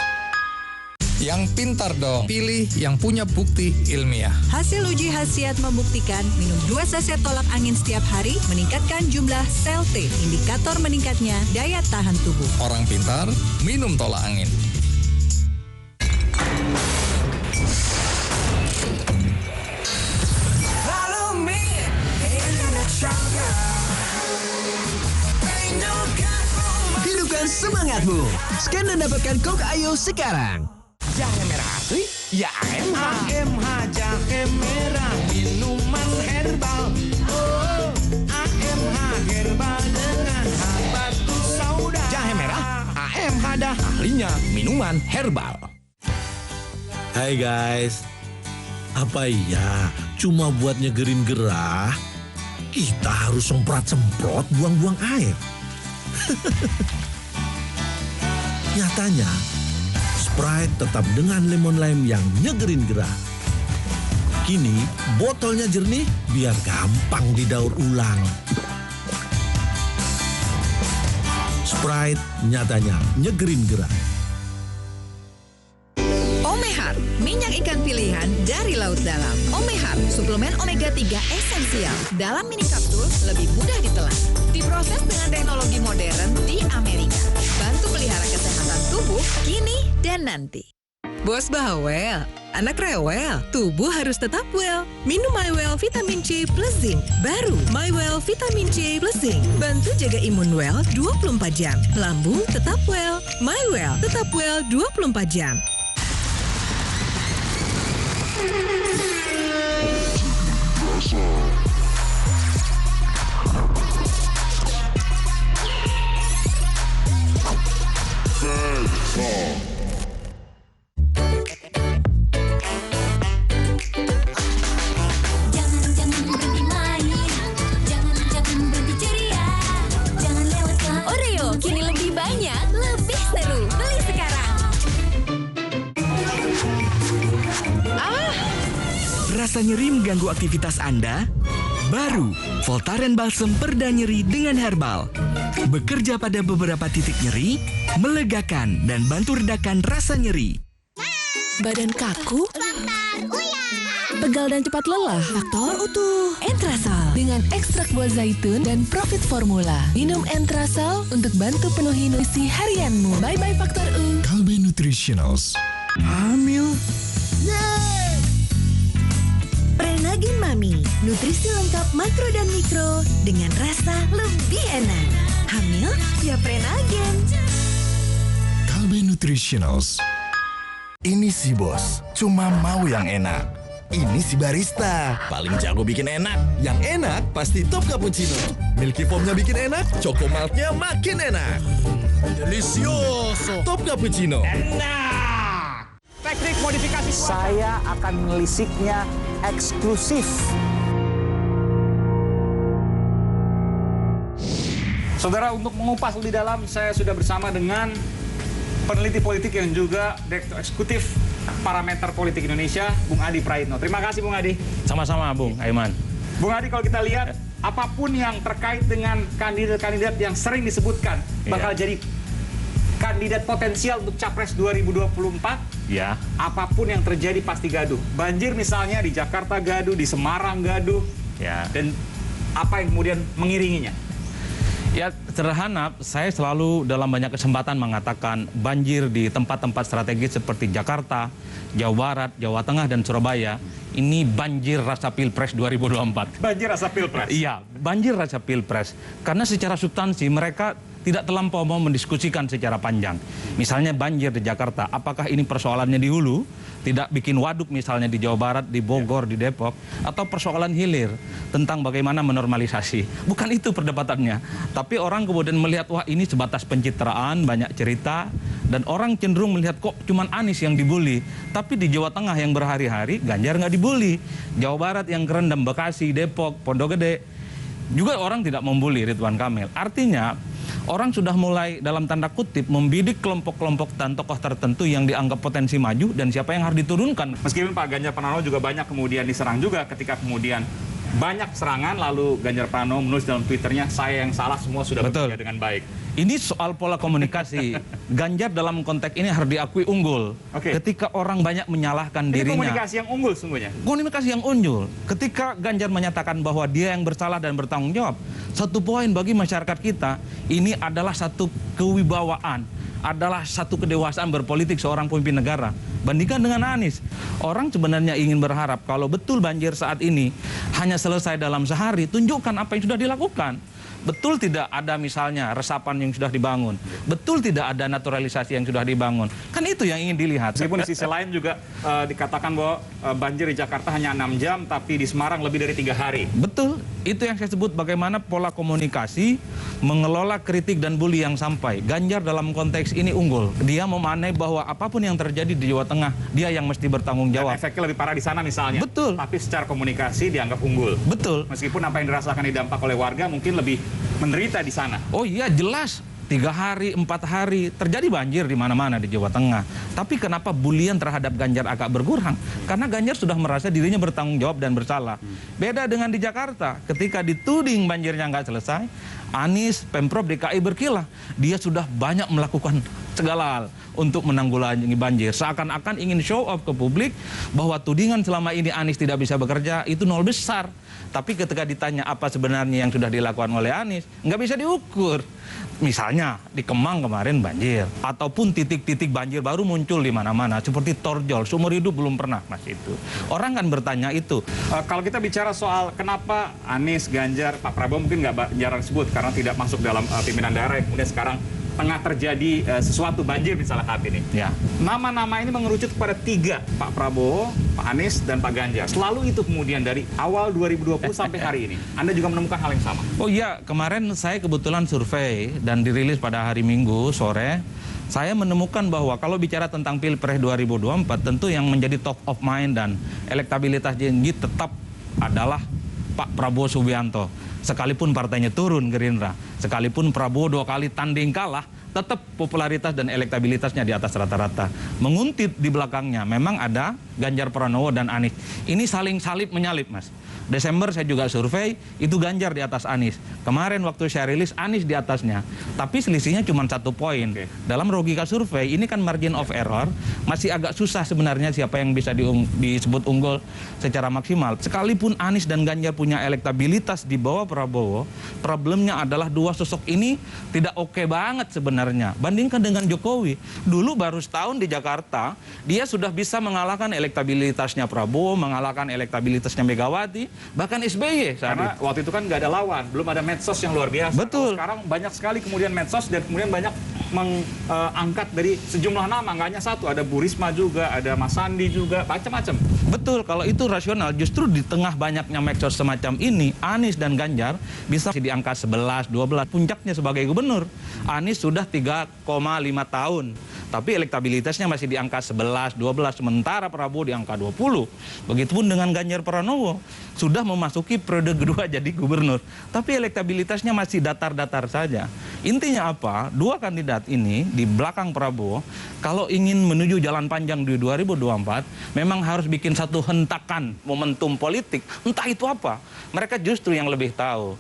Yang pintar dong. Pilih yang punya bukti ilmiah. Hasil uji khasiat membuktikan minum 2 saset tolak angin setiap hari meningkatkan jumlah sel T, indikator meningkatnya daya tahan tubuh. Orang pintar, minum tolak angin. Hidupkan semangatmu. Scan dan dapatkan Coke Ayo sekarang. Jahe merah asli, ya AMH. AMH jahe merah, minuman herbal. Oh, AMH herbal dengan habatus sauda. Jahe merah, AMH dah ahlinya minuman herbal. Hai guys, apa iya cuma buat nyegerin gerah kita harus semprot-semprot buang-buang air? Nyatanya, Sprite tetap dengan lemon lime yang nyegerin gerah. Kini, botolnya jernih biar gampang didaur ulang. Sprite nyatanya nyegerin gerah. Omehar, minyak ikan pilihan dari laut dalam. Omehar, suplemen omega 3 esensial. Dalam mini kapsul, lebih mudah ditelan. Diproses dengan teknologi modern di Amerika. Bantu pelihara kesehatan tubuh kini dan nanti. Bos bawel, anak rewel, tubuh harus tetap well. Minum MyWell Vitamin C plus Zinc. Baru MyWell Vitamin C plus Zinc. Bantu jaga imun well 24 jam. Lambung tetap well. MyWell tetap well 24 jam. Oreo kini lebih banyak, lebih seru. Beli sekarang. Rasa nyeri mengganggu aktivitas Anda? Baru, Voltaren Balsem Perda Nyeri dengan herbal. Bekerja pada beberapa titik nyeri, melegakan dan bantu redakan rasa nyeri. Badan kaku? Pegal dan cepat lelah? Faktor utuh. Entrasal dengan ekstrak buah zaitun dan Profit Formula. Minum Entrasal untuk bantu penuhi nutrisi harianmu. Bye-bye Faktor U. Kalbe Nutritionals. Hamil? Prenagin Mami, nutrisi lengkap makro dan mikro dengan rasa lebih enak. Hamil ya Prenagin. Kalbe Nutritionals. Ini si bos, cuma mau yang enak. Ini si barista, paling jago bikin enak. Yang enak pasti Top Cappuccino. Milky Foamnya bikin enak, Choco Milknya makin enak. Delicioso. Top Cappuccino. Teknik modifikasi cuaca. Saya akan menelisiknya eksklusif. Saudara, untuk mengupas lebih dalam, saya sudah bersama dengan peneliti politik yang juga Direktur Eksekutif Parameter Politik Indonesia, Bung Adi Praitno. Terima kasih, Bung Adi. Sama-sama, Bung Aiman. Bung Adi, kalau kita lihat, apapun yang terkait dengan kandidat-kandidat yang sering disebutkan bakal jadi kandidat potensial untuk Capres 2024, ya. Apapun yang terjadi pasti gaduh. Banjir misalnya di Jakarta gaduh, di Semarang gaduh, ya. Dan apa yang kemudian mengiringinya? Ya, sederhana, saya selalu dalam banyak kesempatan mengatakan banjir di tempat-tempat strategis seperti Jakarta, Jawa Barat, Jawa Tengah, dan Surabaya, ini banjir rasa Pilpres 2024. Banjir rasa Pilpres? Iya, banjir rasa Pilpres. Karena secara substansi mereka tidak terlampau mau mendiskusikan secara panjang. Misalnya banjir di Jakarta, apakah ini persoalannya di hulu, tidak bikin waduk misalnya di Jawa Barat, di Bogor, di Depok, atau persoalan hilir tentang bagaimana menormalisasi. Bukan itu perdebatannya. Tapi orang kemudian melihat, wah ini sebatas pencitraan, banyak cerita, dan orang cenderung melihat kok cuman Anies yang dibully. Tapi di Jawa Tengah yang berhari-hari, Ganjar nggak dibully. Jawa Barat yang kerendam, Bekasi, Depok, Pondok Gede, juga orang tidak membuli Ridwan Kamil. Artinya, orang sudah mulai dalam tanda kutip membidik kelompok-kelompok dan tokoh tertentu yang dianggap potensi maju dan siapa yang harus diturunkan. Meskipun Pak Ganjar Pranowo juga banyak kemudian diserang juga ketika kemudian banyak serangan, lalu Ganjar Pranowo menulis dalam Twitternya, saya yang salah, semua sudah bekerja dengan baik. Ini soal pola komunikasi. Ganjar dalam konteks ini harus diakui unggul. Ketika orang banyak menyalahkan Ini dirinya. komunikasi yang unggul sungguhnya. Komunikasi yang unggul. Ketika Ganjar menyatakan bahwa dia yang bersalah dan bertanggung jawab, satu poin bagi masyarakat kita, ini adalah satu kewibawaan, adalah satu kedewasaan berpolitik seorang pemimpin negara. Bandingkan dengan Anies, orang sebenarnya ingin berharap kalau betul banjir saat ini hanya selesai dalam sehari, tunjukkan apa yang sudah dilakukan. Betul tidak ada misalnya resapan yang sudah dibangun, betul tidak ada naturalisasi yang sudah dibangun, kan itu yang ingin dilihat. Meskipun di sisi lain juga dikatakan bahwa banjir di Jakarta hanya 6 jam, tapi di Semarang lebih dari 3 hari. Betul, itu yang saya sebut bagaimana pola komunikasi mengelola kritik dan bully yang sampai. Ganjar dalam konteks ini unggul. Dia memaknai bahwa apapun yang terjadi di Jawa Tengah, dia yang mesti bertanggung jawab. Dan efeknya lebih parah di sana misalnya. Betul. Tapi secara komunikasi dianggap unggul. Betul. Meskipun apa yang dirasakan didampak oleh warga mungkin lebih menderita di sana. Oh iya, jelas. 3 hari, 4 hari, terjadi banjir di mana-mana di Jawa Tengah. Tapi kenapa bulian terhadap Ganjar agak berkurang? Karena Ganjar sudah merasa dirinya bertanggung jawab dan bersalah. Beda dengan di Jakarta, ketika dituding banjirnya nggak selesai, Anies, Pemprov DKI berkilah. Dia sudah banyak melakukan segala hal untuk menanggulangi banjir. Seakan-akan ingin show off ke publik bahwa tudingan selama ini Anies tidak bisa bekerja, itu nol besar. Tapi ketika ditanya apa sebenarnya yang sudah dilakukan oleh Anies, nggak bisa diukur. Misalnya di Kemang kemarin banjir, ataupun titik-titik banjir baru muncul di mana-mana, seperti Torjol, seumur hidup belum pernah Mas itu. Orang kan bertanya itu. Kalau kita bicara soal kenapa Anies, Ganjar, Pak Prabowo mungkin nggak jarang sebut karena tidak masuk dalam pimpinan daerah yang kemudian sekarang tengah terjadi sesuatu banjir misalnya saat ini. Ya. Nama-nama ini mengerucut kepada 3, Pak Prabowo, Pak Anies, dan Pak Ganjar. Selalu itu kemudian dari awal 2020 sampai hari ini. Anda juga menemukan hal yang sama? Oh iya, kemarin saya kebetulan survei dan dirilis pada hari Minggu sore. Saya menemukan bahwa kalau bicara tentang Pilpres 2024, tentu yang menjadi top of mind dan elektabilitas tinggi tetap adalah Pak Prabowo Subianto. Sekalipun partainya turun Gerindra, sekalipun Prabowo 2 kali tanding kalah, tetap popularitas dan elektabilitasnya di atas rata-rata. Menguntit di belakangnya memang ada Ganjar Pranowo dan Anies. Ini saling salip menyalip, Mas. Desember saya juga survei, itu Ganjar di atas Anies. Kemarin waktu saya rilis, Anies di atasnya. Tapi selisihnya cuma 1 poin. Dalam logika survei, ini kan margin of error, masih agak susah sebenarnya siapa yang bisa disebut unggul secara maksimal. Sekalipun Anies dan Ganjar punya elektabilitas di bawah Prabowo, problemnya adalah 2 sosok ini tidak oke banget sebenarnya. Bandingkan dengan Jokowi. Dulu baru setahun di Jakarta, dia sudah bisa mengalahkan elektabilitasnya Prabowo, mengalahkan elektabilitasnya Megawati, bahkan SBY. Karena waktu itu kan nggak ada lawan, belum ada medsos yang luar biasa. Betul. Sekarang banyak sekali kemudian medsos dan kemudian banyak mengangkat dari sejumlah nama, nggak hanya satu, ada Bu Risma juga, ada Mas Sandi juga, macam-macam. Betul, kalau itu rasional, justru di tengah banyaknya medsos semacam ini, Anies dan Ganjar bisa di angka 11, 12, puncaknya sebagai gubernur. Anies sudah 3,5 tahun, tapi elektabilitasnya masih di angka 11, 12, sementara Prabowo di angka 20. Begitupun dengan Ganjar Pranowo, sudah memasuki periode kedua jadi gubernur, tapi elektabilitasnya masih datar-datar saja. Intinya apa? 2 kandidat ini di belakang Prabowo, kalau ingin menuju jalan panjang di 2024, memang harus bikin satu hentakan momentum politik. Entah itu apa, mereka justru yang lebih tahu.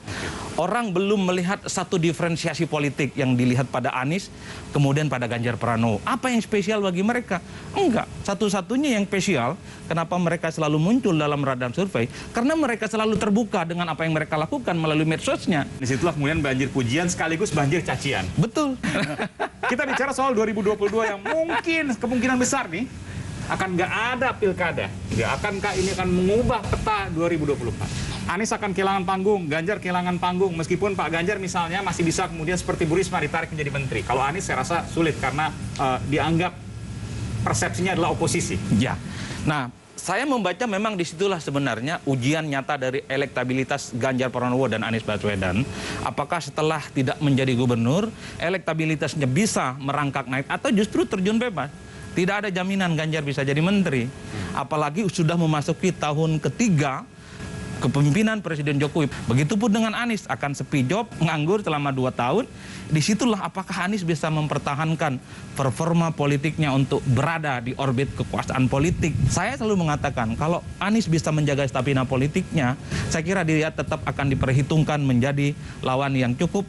Orang belum melihat satu diferensiasi politik yang dilihat pada Anies, kemudian pada Ganjar Pranowo. Apa yang spesial bagi mereka? Enggak. Satu-satunya yang spesial, kenapa mereka selalu muncul dalam radar survei? Karena mereka selalu terbuka dengan apa yang mereka lakukan melalui medsosnya. Disitulah kemudian banjir pujian sekaligus banjir cacian. Betul. Kita bicara soal 2022 yang mungkin kemungkinan besar nih akan nggak ada pilkada. Ya, akankah ini akan mengubah peta 2024? Anies akan kehilangan panggung, Ganjar kehilangan panggung. Meskipun Pak Ganjar misalnya masih bisa kemudian seperti Bu Risma ditarik menjadi menteri. Kalau Anies saya rasa sulit karena dianggap persepsinya adalah oposisi. Ya. Nah, saya membaca memang disitulah sebenarnya ujian nyata dari elektabilitas Ganjar Pranowo dan Anies Baswedan. Apakah setelah tidak menjadi gubernur, elektabilitasnya bisa merangkak naik atau justru terjun bebas? Tidak ada jaminan Ganjar bisa jadi menteri. Apalagi sudah memasuki tahun ketiga kepemimpinan Presiden Jokowi. Begitupun dengan Anies, akan sepi job, nganggur selama 2 tahun. Disitulah apakah Anies bisa mempertahankan performa politiknya untuk berada di orbit kekuasaan politik. Saya selalu mengatakan kalau Anies bisa menjaga stamina politiknya, saya kira dia tetap akan diperhitungkan menjadi lawan yang cukup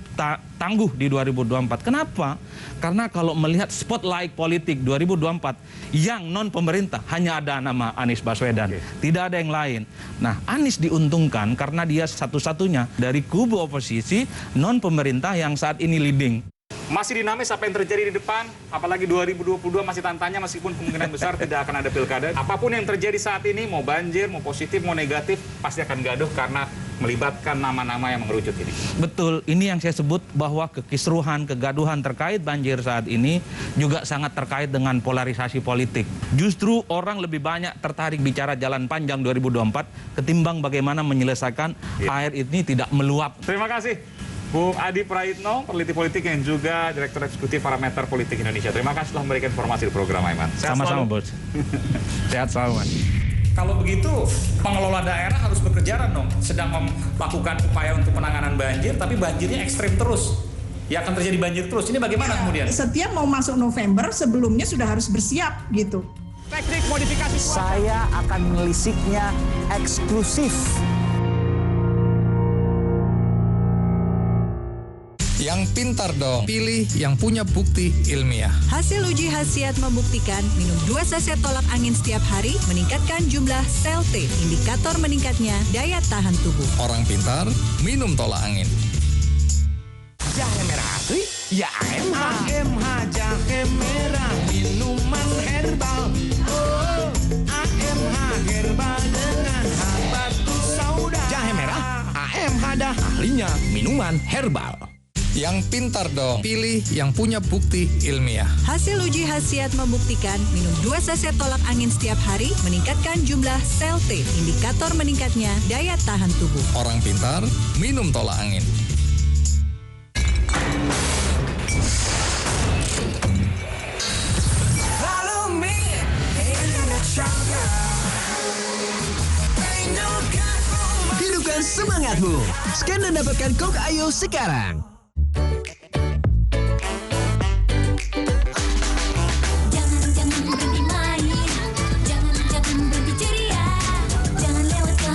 tangguh di 2024. Kenapa? Karena kalau melihat spotlight politik 2024 yang non pemerintah hanya ada nama Anies Baswedan, tidak ada yang lain. Nah, Anies diuntungkan karena dia satu-satunya dari kubu oposisi non pemerintah yang saat ini leading. Masih dinamis apa yang terjadi di depan, apalagi 2022 masih tantanya meskipun kemungkinan besar tidak akan ada pilkada. Apapun yang terjadi saat ini, mau banjir, mau positif, mau negatif, pasti akan gaduh karena melibatkan nama-nama yang mengerucut ini. Betul, ini yang saya sebut bahwa kekisruhan, kegaduhan terkait banjir saat ini juga sangat terkait dengan polarisasi politik. Justru orang lebih banyak tertarik bicara jalan panjang 2024 ketimbang bagaimana menyelesaikan air ini tidak meluap. Terima kasih. Bung Adi Praitno, peneliti politik yang juga Direktur Eksekutif Parameter Politik Indonesia. Terima kasih telah memberikan informasi di program Aiman. Sama-sama, Bos. Sehat selalu, Mas. Kalau begitu, pengelola daerah harus bekerja dong, sedang melakukan upaya untuk penanganan banjir, tapi banjirnya ekstrim terus. Ya akan terjadi banjir terus. Ini bagaimana kemudian? Setiap mau masuk November, sebelumnya sudah harus bersiap gitu. Teknik modifikasi cuaca. Saya akan melisiknya eksklusif. Yang pintar dong, pilih yang punya bukti ilmiah. Hasil uji khasiat membuktikan minum 2 saset tolak angin setiap hari meningkatkan jumlah sel T, indikator meningkatnya daya tahan tubuh. Orang pintar, minum tolak angin. Jahe merah asli, ya AMH. AMH jahe merah, minuman herbal. Oh, AMH herbal dengan habatus sauda. Jahe merah, AMH dah ahlinya minuman herbal. Yang pintar dong, pilih yang punya bukti ilmiah. Hasil uji khasiat membuktikan minum 2 saset tolak angin setiap hari meningkatkan jumlah sel T, indikator meningkatnya daya tahan tubuh. Orang pintar, minum tolak angin. Hidupkan semangatmu. Scan dan dapatkan Coke Ayo sekarang.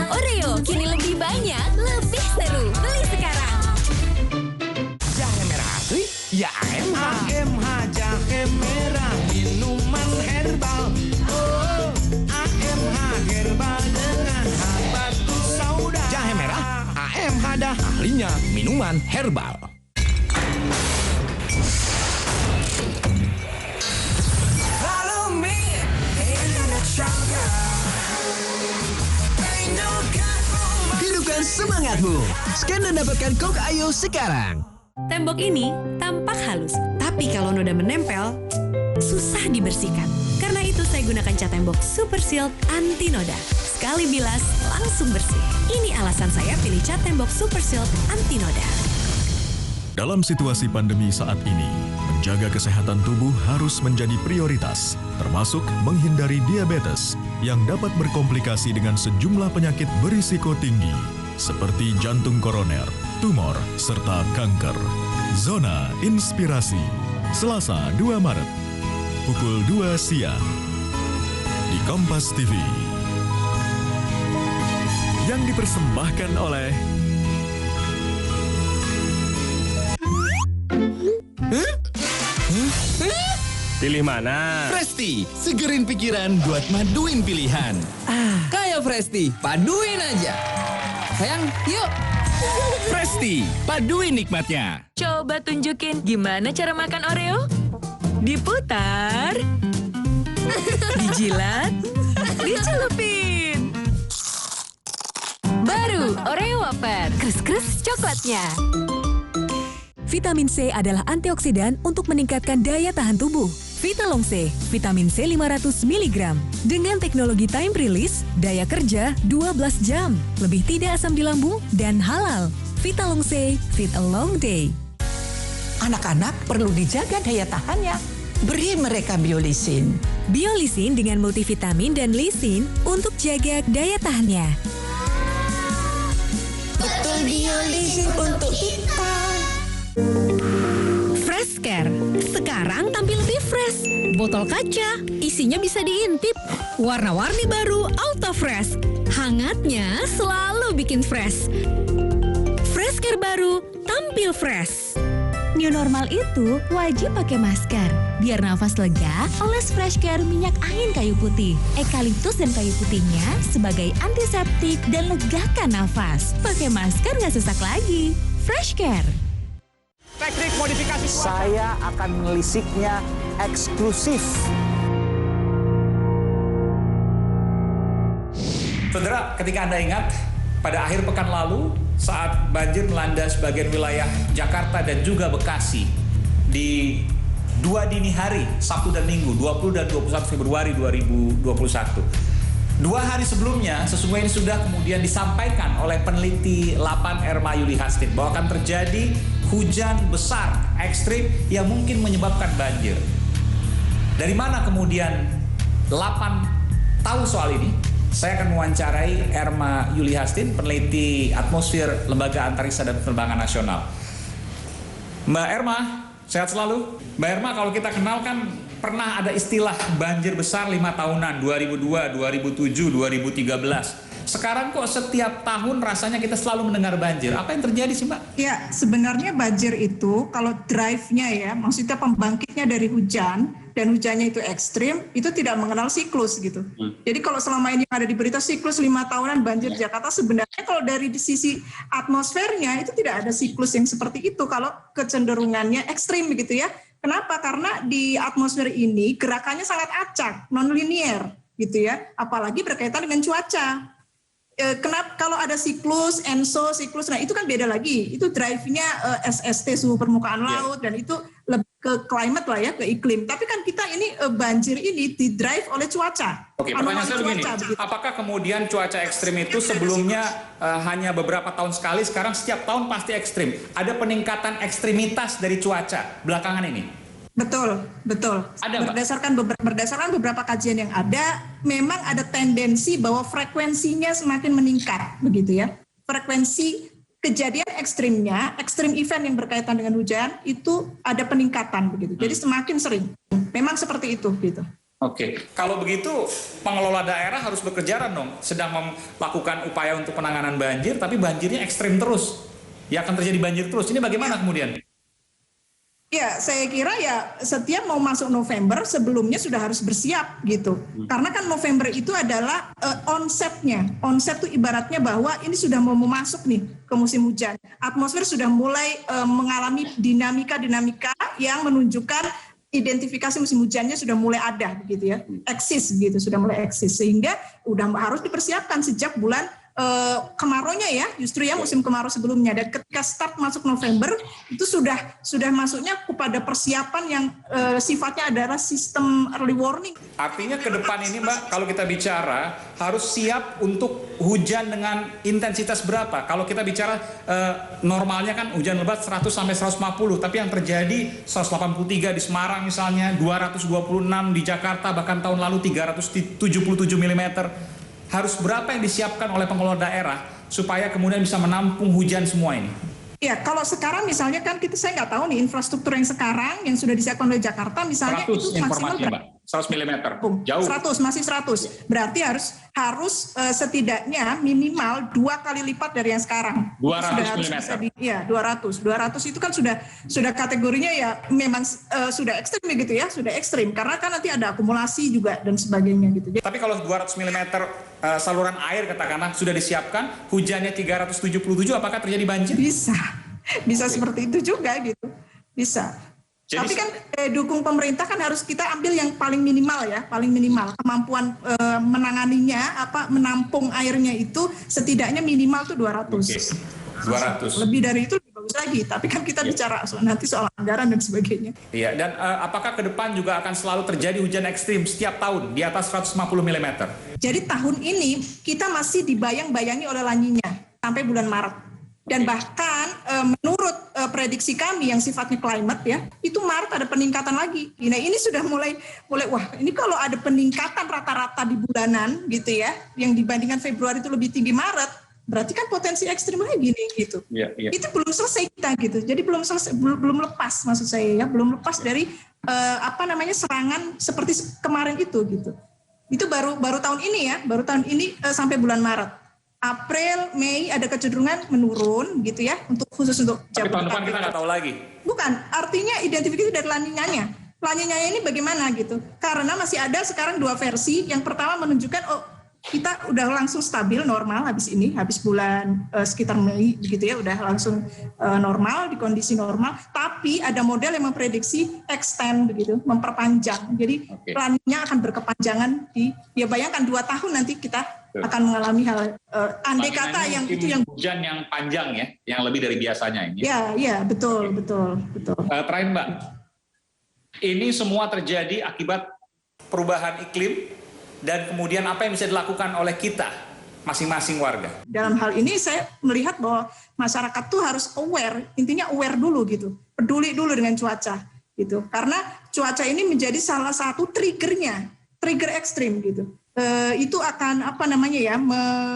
Oreo kini lebih banyak, lebih seru. Beli sekarang. Jahe merah asli, ya AMH. AMH jahe merah, minuman herbal. Oh, AMH herbal dengan habatus sauda. Jahe merah, AMH dah ahlinya minuman herbal. Hidupkan semangatmu. Scan dan dapatkan Coke Ayo sekarang. Tembok ini tampak halus, tapi kalau noda menempel, susah dibersihkan. Karena itu saya gunakan cat tembok Super Shield Anti Noda. Sekali bilas, langsung bersih. Ini alasan saya pilih cat tembok Super Shield Anti Noda. Dalam situasi pandemi saat ini, menjaga kesehatan tubuh harus menjadi prioritas, termasuk menghindari diabetes yang dapat berkomplikasi dengan sejumlah penyakit berisiko tinggi, seperti jantung koroner, tumor, serta kanker. Zona Inspirasi, Selasa 2 Maret, pukul 2 siang, di Kompas TV. Yang dipersembahkan oleh Pilih mana? Presti, segerin pikiran buat maduin pilihan. Kayak Presti, paduin aja. Sayang, yuk. Presti, paduin nikmatnya. Coba tunjukin gimana cara makan Oreo. Diputar, dijilat, dicelupin. Baru Oreo Wafer, kris-kris coklatnya. Vitamin C adalah antioksidan untuk meningkatkan daya tahan tubuh. Vitalong C, vitamin C 500 mg. Dengan teknologi time release, daya kerja 12 jam. Lebih tidak asam di lambung dan halal. Vitalong C, fit a long day. Anak-anak perlu dijaga daya tahannya. Beri mereka biolisin. Biolisin dengan multivitamin dan lisin untuk jaga daya tahannya. Biolisin untuk kita. Freshcare, sekarang tampil lebih fresh. Botol kaca, isinya bisa diintip. Warna-warni baru Ultra Fresh. Hangatnya selalu bikin fresh. Freshcare baru, tampil fresh. New normal itu wajib pakai masker. Biar nafas lega, oles Freshcare minyak angin kayu putih. Eukaliptus dan kayu putihnya sebagai antiseptik dan legakan nafas. Pakai masker nggak sesak lagi. Freshcare. Teknik modifikasi cuaca. Saya akan menelisiknya eksklusif. Saudara, ketika Anda ingat, pada akhir pekan lalu, saat banjir melanda sebagian wilayah Jakarta dan juga Bekasi di 2 dini hari, Sabtu dan Minggu, 20 dan 21 Februari 2021. 2 hari sebelumnya, sesungguhnya ini sudah kemudian disampaikan oleh peneliti Lapan Erma Yuli Hastin bahwa akan terjadi hujan besar ekstrim yang mungkin menyebabkan banjir. Dari mana kemudian Lapan tahu soal ini? Saya akan mewawancarai Erma Yuli Hastin, peneliti atmosfer Lembaga Antariksa dan Penerbangan Nasional. Mbak Erma, sehat selalu. Mbak Erma, kalau kita kenal kan pernah ada istilah banjir besar 5 tahunan, 2002, 2007, 2013. Sekarang kok setiap tahun rasanya kita selalu mendengar banjir. Apa yang terjadi sih, Mbak? Ya, sebenarnya banjir itu kalau drive-nya ya, maksudnya pembangkitnya dari hujan, dan hujannya itu ekstrim, itu tidak mengenal siklus gitu. Jadi kalau selama ini ada di berita siklus 5 tahunan banjir Jakarta, sebenarnya kalau dari sisi atmosfernya itu tidak ada siklus yang seperti itu kalau kecenderungannya ekstrim begitu ya. Kenapa? Karena di atmosfer ini gerakannya sangat acak, non-linier gitu ya, apalagi berkaitan dengan cuaca. Kenapa kalau ada siklus, ENSO, siklus, nah itu kan beda lagi. Itu drive-nya SST, suhu permukaan laut, dan itu lebih ke climate lah ya, ke iklim. Tapi kan kita ini banjir ini di-drive oleh cuaca. Oke, pertanyaan saya begini, apakah kemudian cuaca ekstrim itu sebelumnya hanya beberapa tahun sekali, sekarang setiap tahun pasti ekstrim? Ada peningkatan ekstremitas dari cuaca belakangan ini? Betul. Ada, berdasarkan beberapa kajian yang ada, memang ada tendensi bahwa frekuensinya semakin meningkat, begitu ya. Frekuensi kejadian ekstrimnya, ekstrim event yang berkaitan dengan hujan itu ada peningkatan, begitu. Jadi semakin sering. Memang seperti itu, gitu. Oke, kalau begitu pengelola daerah harus bekerja dong, sedang melakukan upaya untuk penanganan banjir, tapi banjirnya ekstrim terus. Ya akan terjadi banjir terus. Ini bagaimana kemudian? Ya, saya kira ya setiap mau masuk November sebelumnya sudah harus bersiap gitu. Karena kan November itu adalah onsetnya. Onset itu ibaratnya bahwa ini sudah mau masuk nih ke musim hujan. Atmosfer sudah mulai mengalami dinamika-dinamika yang menunjukkan identifikasi musim hujannya sudah mulai ada begitu ya. Eksis gitu, sudah mulai eksis. Sehingga udah harus dipersiapkan sejak bulan kemaraunya ya, justru ya musim kemarau sebelumnya. Dan ketika start masuk November itu sudah masuknya kepada persiapan yang sifatnya adalah sistem early warning. Artinya ke depan ini Mbak, kalau kita bicara harus siap untuk hujan dengan intensitas berapa? Kalau kita bicara normalnya kan hujan lebat 100 sampai 150, tapi yang terjadi 183 di Semarang misalnya, 226 di Jakarta, bahkan tahun lalu 377 mm. Harus berapa yang disiapkan oleh pengelola daerah supaya kemudian bisa menampung hujan semua ini? Ya, kalau sekarang misalnya kan saya nggak tahu nih infrastruktur yang sekarang yang sudah disiapkan oleh Jakarta misalnya 100 itu maksimal berapa? 100 mm, jauh. 100, masih 100. Berarti harus setidaknya minimal 2 kali lipat dari yang sekarang. 200 mm. Iya, 200. 200 itu kan sudah kategorinya ya memang sudah ekstrim gitu ya, sudah ekstrim. Karena kan nanti ada akumulasi juga dan sebagainya gitu. Tapi kalau 200 mm saluran air katakanlah sudah disiapkan, hujannya 377, apakah terjadi banjir? Bisa seperti itu juga gitu. Bisa. Jadi, tapi kan dukung pemerintah kan harus kita ambil yang paling minimal ya, paling minimal kemampuan menanganinya, menampung airnya itu setidaknya minimal tuh 200. Okay. 200. Lebih dari itu lebih bagus lagi, tapi kan kita bicara nanti soal anggaran dan sebagainya. Iya, dan apakah ke depan juga akan selalu terjadi hujan ekstrim setiap tahun di atas 150 mm? Jadi tahun ini kita masih dibayang-bayangi oleh La Niña sampai bulan Maret. Dan bahkan menurut prediksi kami yang sifatnya climate ya, itu Maret ada peningkatan lagi. Nah ini sudah mulai wah ini kalau ada peningkatan rata-rata di bulanan gitu ya, yang dibandingkan Februari itu lebih tinggi Maret, berarti kan potensi ekstrim lagi nih gitu. Itu belum selesai kita gitu. Jadi belum lepas maksud saya ya, belum lepas dari serangan seperti kemarin itu gitu. Itu baru tahun ini ya, sampai bulan Maret. April, Mei ada kecenderungan menurun gitu ya, khusus untuk Jabodetabek. Tapi tahun depan kita nggak tahu lagi. Bukan, artinya identifikasi dari La Niña-nya. La Niña-nya ini bagaimana gitu? Karena masih ada sekarang dua versi. Yang pertama menunjukkan kita udah langsung stabil normal habis bulan sekitar Mei gitu ya, udah langsung normal di kondisi normal. Tapi ada model yang memprediksi extend begitu, memperpanjang. Jadi plannya akan berkepanjangan bayangkan 2 tahun nanti kita akan mengalami hal andai kata yang itu yang hujan yang panjang ya, yang lebih dari biasanya ini. Ya, betul. Terakhir Mbak, ini semua terjadi akibat perubahan iklim. Dan kemudian apa yang bisa dilakukan oleh kita masing-masing warga? Dalam hal ini saya melihat bahwa masyarakat tuh harus aware, intinya aware dulu gitu, peduli dulu dengan cuaca gitu. Karena cuaca ini menjadi salah satu trigger ekstrim gitu. Itu akan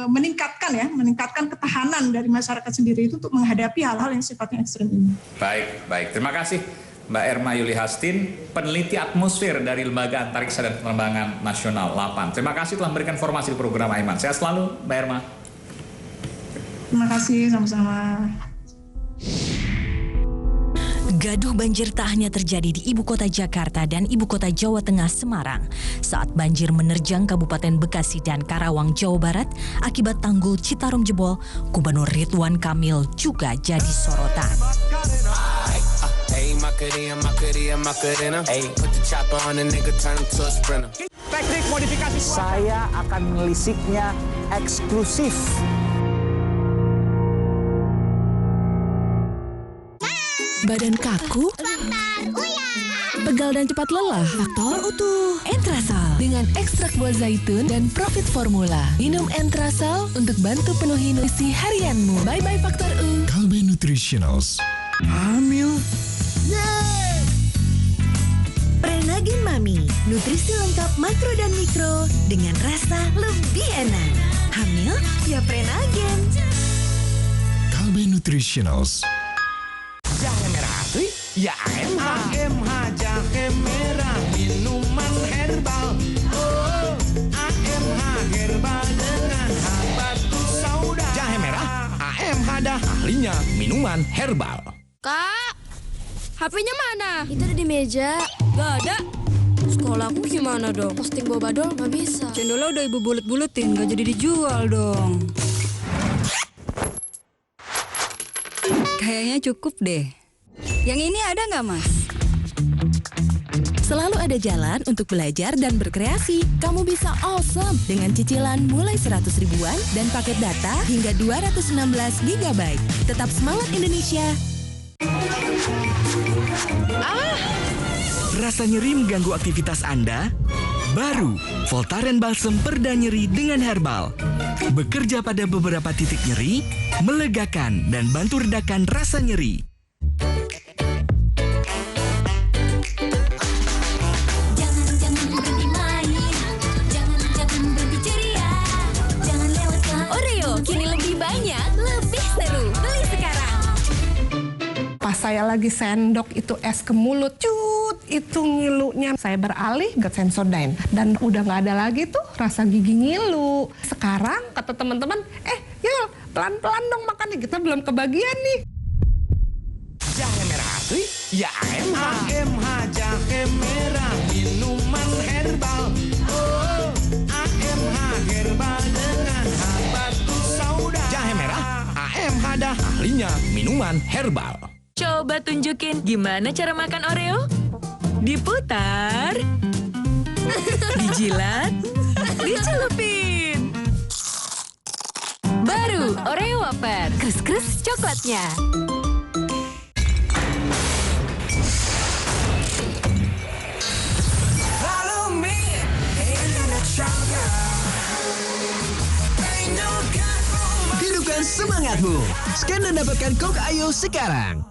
meningkatkan ketahanan dari masyarakat sendiri itu untuk menghadapi hal-hal yang sifatnya ekstrim ini. Baik. Terima kasih. Mbak Erma Yuli Hastin, peneliti atmosfer dari Lembaga Antariksa dan Penerbangan Nasional LAPAN. Terima kasih telah memberikan informasi di program Aiman. Sehat selalu, Mbak Erma. Terima kasih, sama-sama. Gaduh banjir tak hanya terjadi di ibu kota Jakarta dan ibu kota Jawa Tengah Semarang. Saat banjir menerjang Kabupaten Bekasi dan Karawang, Jawa Barat, akibat tanggul Citarum jebol, Gubernur Ridwan Kamil juga jadi sorotan. Teknik modifikasi saya akan melisiknya eksklusif. Badan kaku, pegal dan cepat lelah, faktor utuh. Entrasal dengan ekstrak buah zaitun dan Profit Formula. Minum Entrasal untuk bantu penuhi nutrisi harianmu. Bye-bye faktor U. Kalbe Nutritionals. Hamil. Prenagen Mami, nutrisi lengkap makro dan mikro dengan rasa lebih enak. Hamil ya Prenagen. Kalbe Nutritionals. Jahe merah ya AMH jahe merah, minuman herbal. AMH herbal dengan habatus sauda. Jahe merah AMH dah ahlinya minuman herbal. Kak, HP-nya mana? Itu ada di meja. Gak ada. Sekolahku gimana dong? Posting bawa badol gak bisa. Cendolnya udah ibu bulet-buletin, gak jadi dijual dong. Kayaknya cukup deh. Yang ini ada nggak, Mas? Selalu ada jalan untuk belajar dan berkreasi. Kamu bisa awesome dengan cicilan mulai 100 ribuan dan paket data hingga 216 GB. Tetap semangat Indonesia. Rasa nyeri mengganggu aktivitas Anda? Baru Voltaren Balsem Perda Nyeri dengan herbal. Bekerja pada beberapa titik nyeri, melegakan dan bantu redakan rasa nyeri. Oreo kini lebih banyak, lebih seru. Beli sekarang. Pas saya lagi sendok itu es ke mulut, itu ngilunya. Saya beralih ke Sensodyne dan udah nggak ada lagi tuh rasa gigi ngilu. Sekarang kata teman-teman, Yul, pelan-pelan dong makannya, kita belum kebagian nih. Jahe merah ya AMH jahe merah, minuman herbal. AMH herbal dengan habatus sauda. Jahe merah AMH dah ahlinya minuman herbal. Coba tunjukin gimana cara makan Oreo. Diputar, dijilat, dicelupin. Baru Oreo Wafer, kris-kris coklatnya. Hidupkan semangatmu. Scan dan dapatkan Coke Ayo sekarang.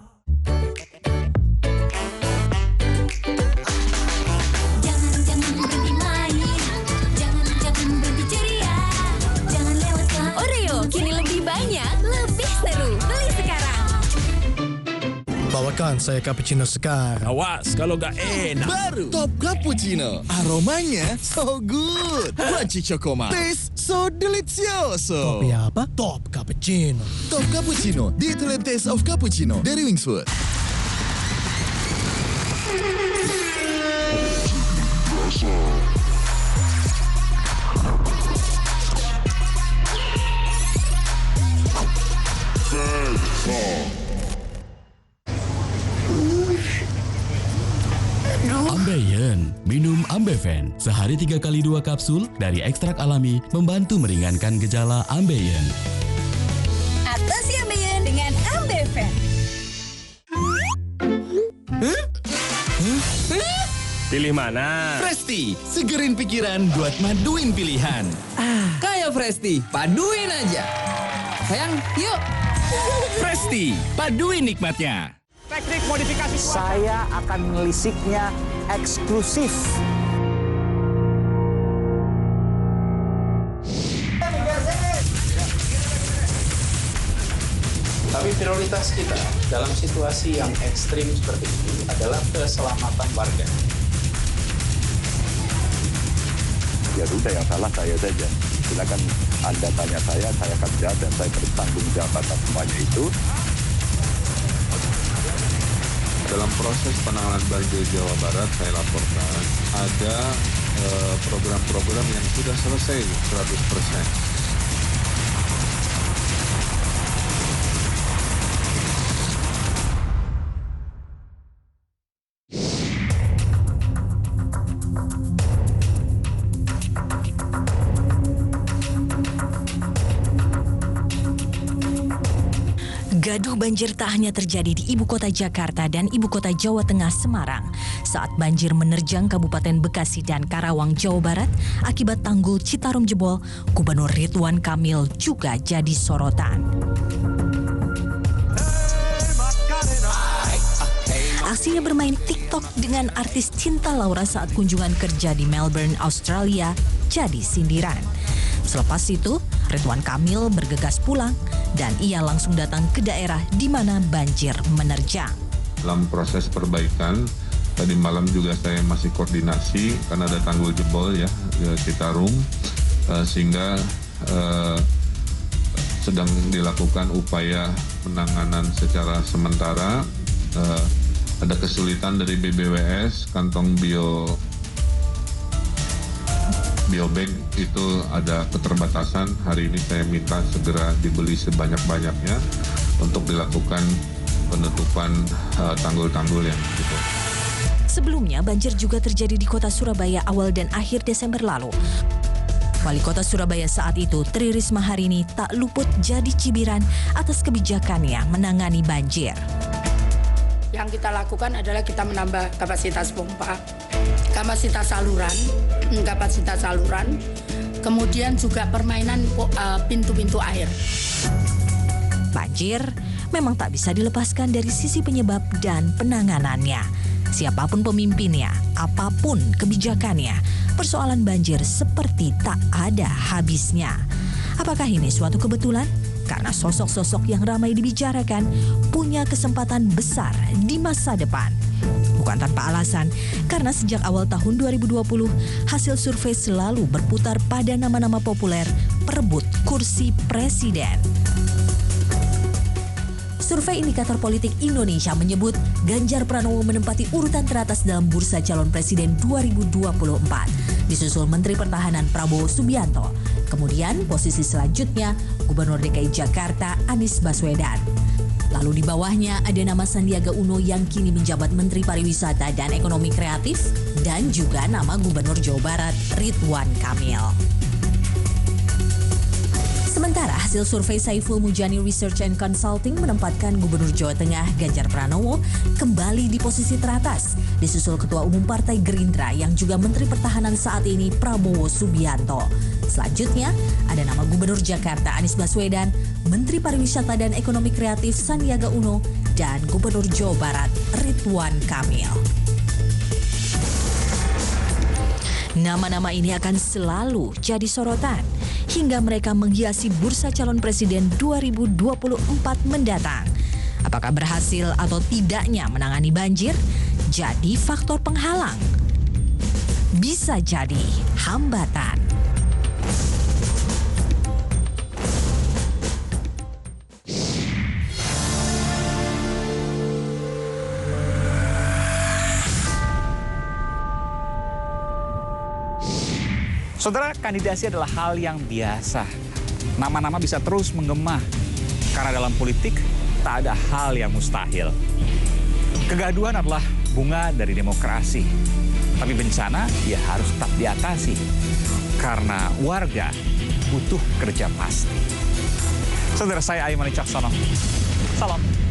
Oreo kini lebih baik. Buatkan saya cappuccino sekarang. Awas kalau gak enak. Baru Top Cappuccino. Aromanya so good. Crunchy Chocomal. Taste so delicioso. Top apa? Top Cappuccino. Top Cappuccino. The Italian taste of cappuccino dari Wingswood. Ambeien, minum Ambeven. Sehari 3 kali 2 kapsul dari ekstrak alami membantu meringankan gejala Ambeien. Atasi Ambeien dengan Ambeven. Pilih mana? Presti, segerin pikiran buat maduin pilihan. Kayak Presti, paduin aja. Sayang, yuk. Presti, paduin nikmatnya. Teknik modifikasi saya akan menelisiknya eksklusif. Tapi prioritas kita dalam situasi yang ekstrim seperti ini adalah keselamatan warga. Ya sudah, yang salah saya saja. Silakan Anda tanya saya akan jawab dan saya bertanggung jawab atas semuanya itu. Dalam proses penanganan banjir Jawa Barat, saya laporkan ada program-program yang sudah selesai 100%. Gaduh banjir tak hanya terjadi di ibu kota Jakarta dan ibu kota Jawa Tengah Semarang. Saat banjir menerjang Kabupaten Bekasi dan Karawang, Jawa Barat, akibat tanggul Citarum jebol, Gubernur Ridwan Kamil juga jadi sorotan. Aksinya bermain TikTok dengan artis Cinta Laura saat kunjungan kerja di Melbourne, Australia, jadi sindiran. Selepas itu, Ridwan Kamil bergegas pulang dan ia langsung datang ke daerah di mana banjir menerjang. Dalam proses perbaikan, tadi malam juga saya masih koordinasi karena ada tanggul jebol ya Citarum, sehingga sedang dilakukan upaya penanganan secara sementara. Ada kesulitan dari BBWS, kantong biobag itu ada keterbatasan. Hari ini saya minta segera dibeli sebanyak-banyaknya untuk dilakukan penutupan tanggul-tanggul yang gitu. Sebelumnya banjir juga terjadi di kota Surabaya awal dan akhir Desember lalu. Wali Kota Surabaya saat itu, Tri Risma hari ini tak luput jadi cibiran atas kebijakannya menangani banjir. Yang kita lakukan adalah kita menambah kapasitas pompa, kapasitas saluran, kemudian juga permainan pintu-pintu air. Banjir memang tak bisa dilepaskan dari sisi penyebab dan penanganannya. Siapapun pemimpinnya, apapun kebijakannya, persoalan banjir seperti tak ada habisnya. Apakah ini suatu kebetulan? Karena sosok-sosok yang ramai dibicarakan punya kesempatan besar di masa depan. Bukan tanpa alasan, karena sejak awal tahun 2020, hasil survei selalu berputar pada nama-nama populer perebut kursi presiden. Survei Indikator Politik Indonesia menyebut Ganjar Pranowo menempati urutan teratas dalam bursa calon presiden 2024, disusul Menteri Pertahanan Prabowo Subianto. Kemudian posisi selanjutnya Gubernur DKI Jakarta Anies Baswedan. Lalu di bawahnya ada nama Sandiaga Uno yang kini menjabat Menteri Pariwisata dan Ekonomi Kreatif, dan juga nama Gubernur Jawa Barat Ridwan Kamil. Sementara hasil survei Saiful Mujani Research and Consulting menempatkan Gubernur Jawa Tengah Ganjar Pranowo kembali di posisi teratas, disusul Ketua Umum Partai Gerindra yang juga Menteri Pertahanan saat ini Prabowo Subianto. Selanjutnya ada nama Gubernur Jakarta Anies Baswedan, Menteri Pariwisata dan Ekonomi Kreatif Sandiaga Uno, dan Gubernur Jawa Barat Ridwan Kamil. Nama-nama ini akan selalu jadi sorotan hingga mereka menghiasi bursa calon presiden 2024 mendatang. Apakah berhasil atau tidaknya menangani banjir jadi faktor penghalang? Bisa jadi hambatan. Saudara, kandidasi adalah hal yang biasa. Nama-nama bisa terus menggema. Karena dalam politik, tak ada hal yang mustahil. Kegaduhan adalah bunga dari demokrasi. Tapi bencana ya harus tetap diatasi. Karena warga butuh kerja pasti. Saudara, saya Aiman Wicaksono. Salam.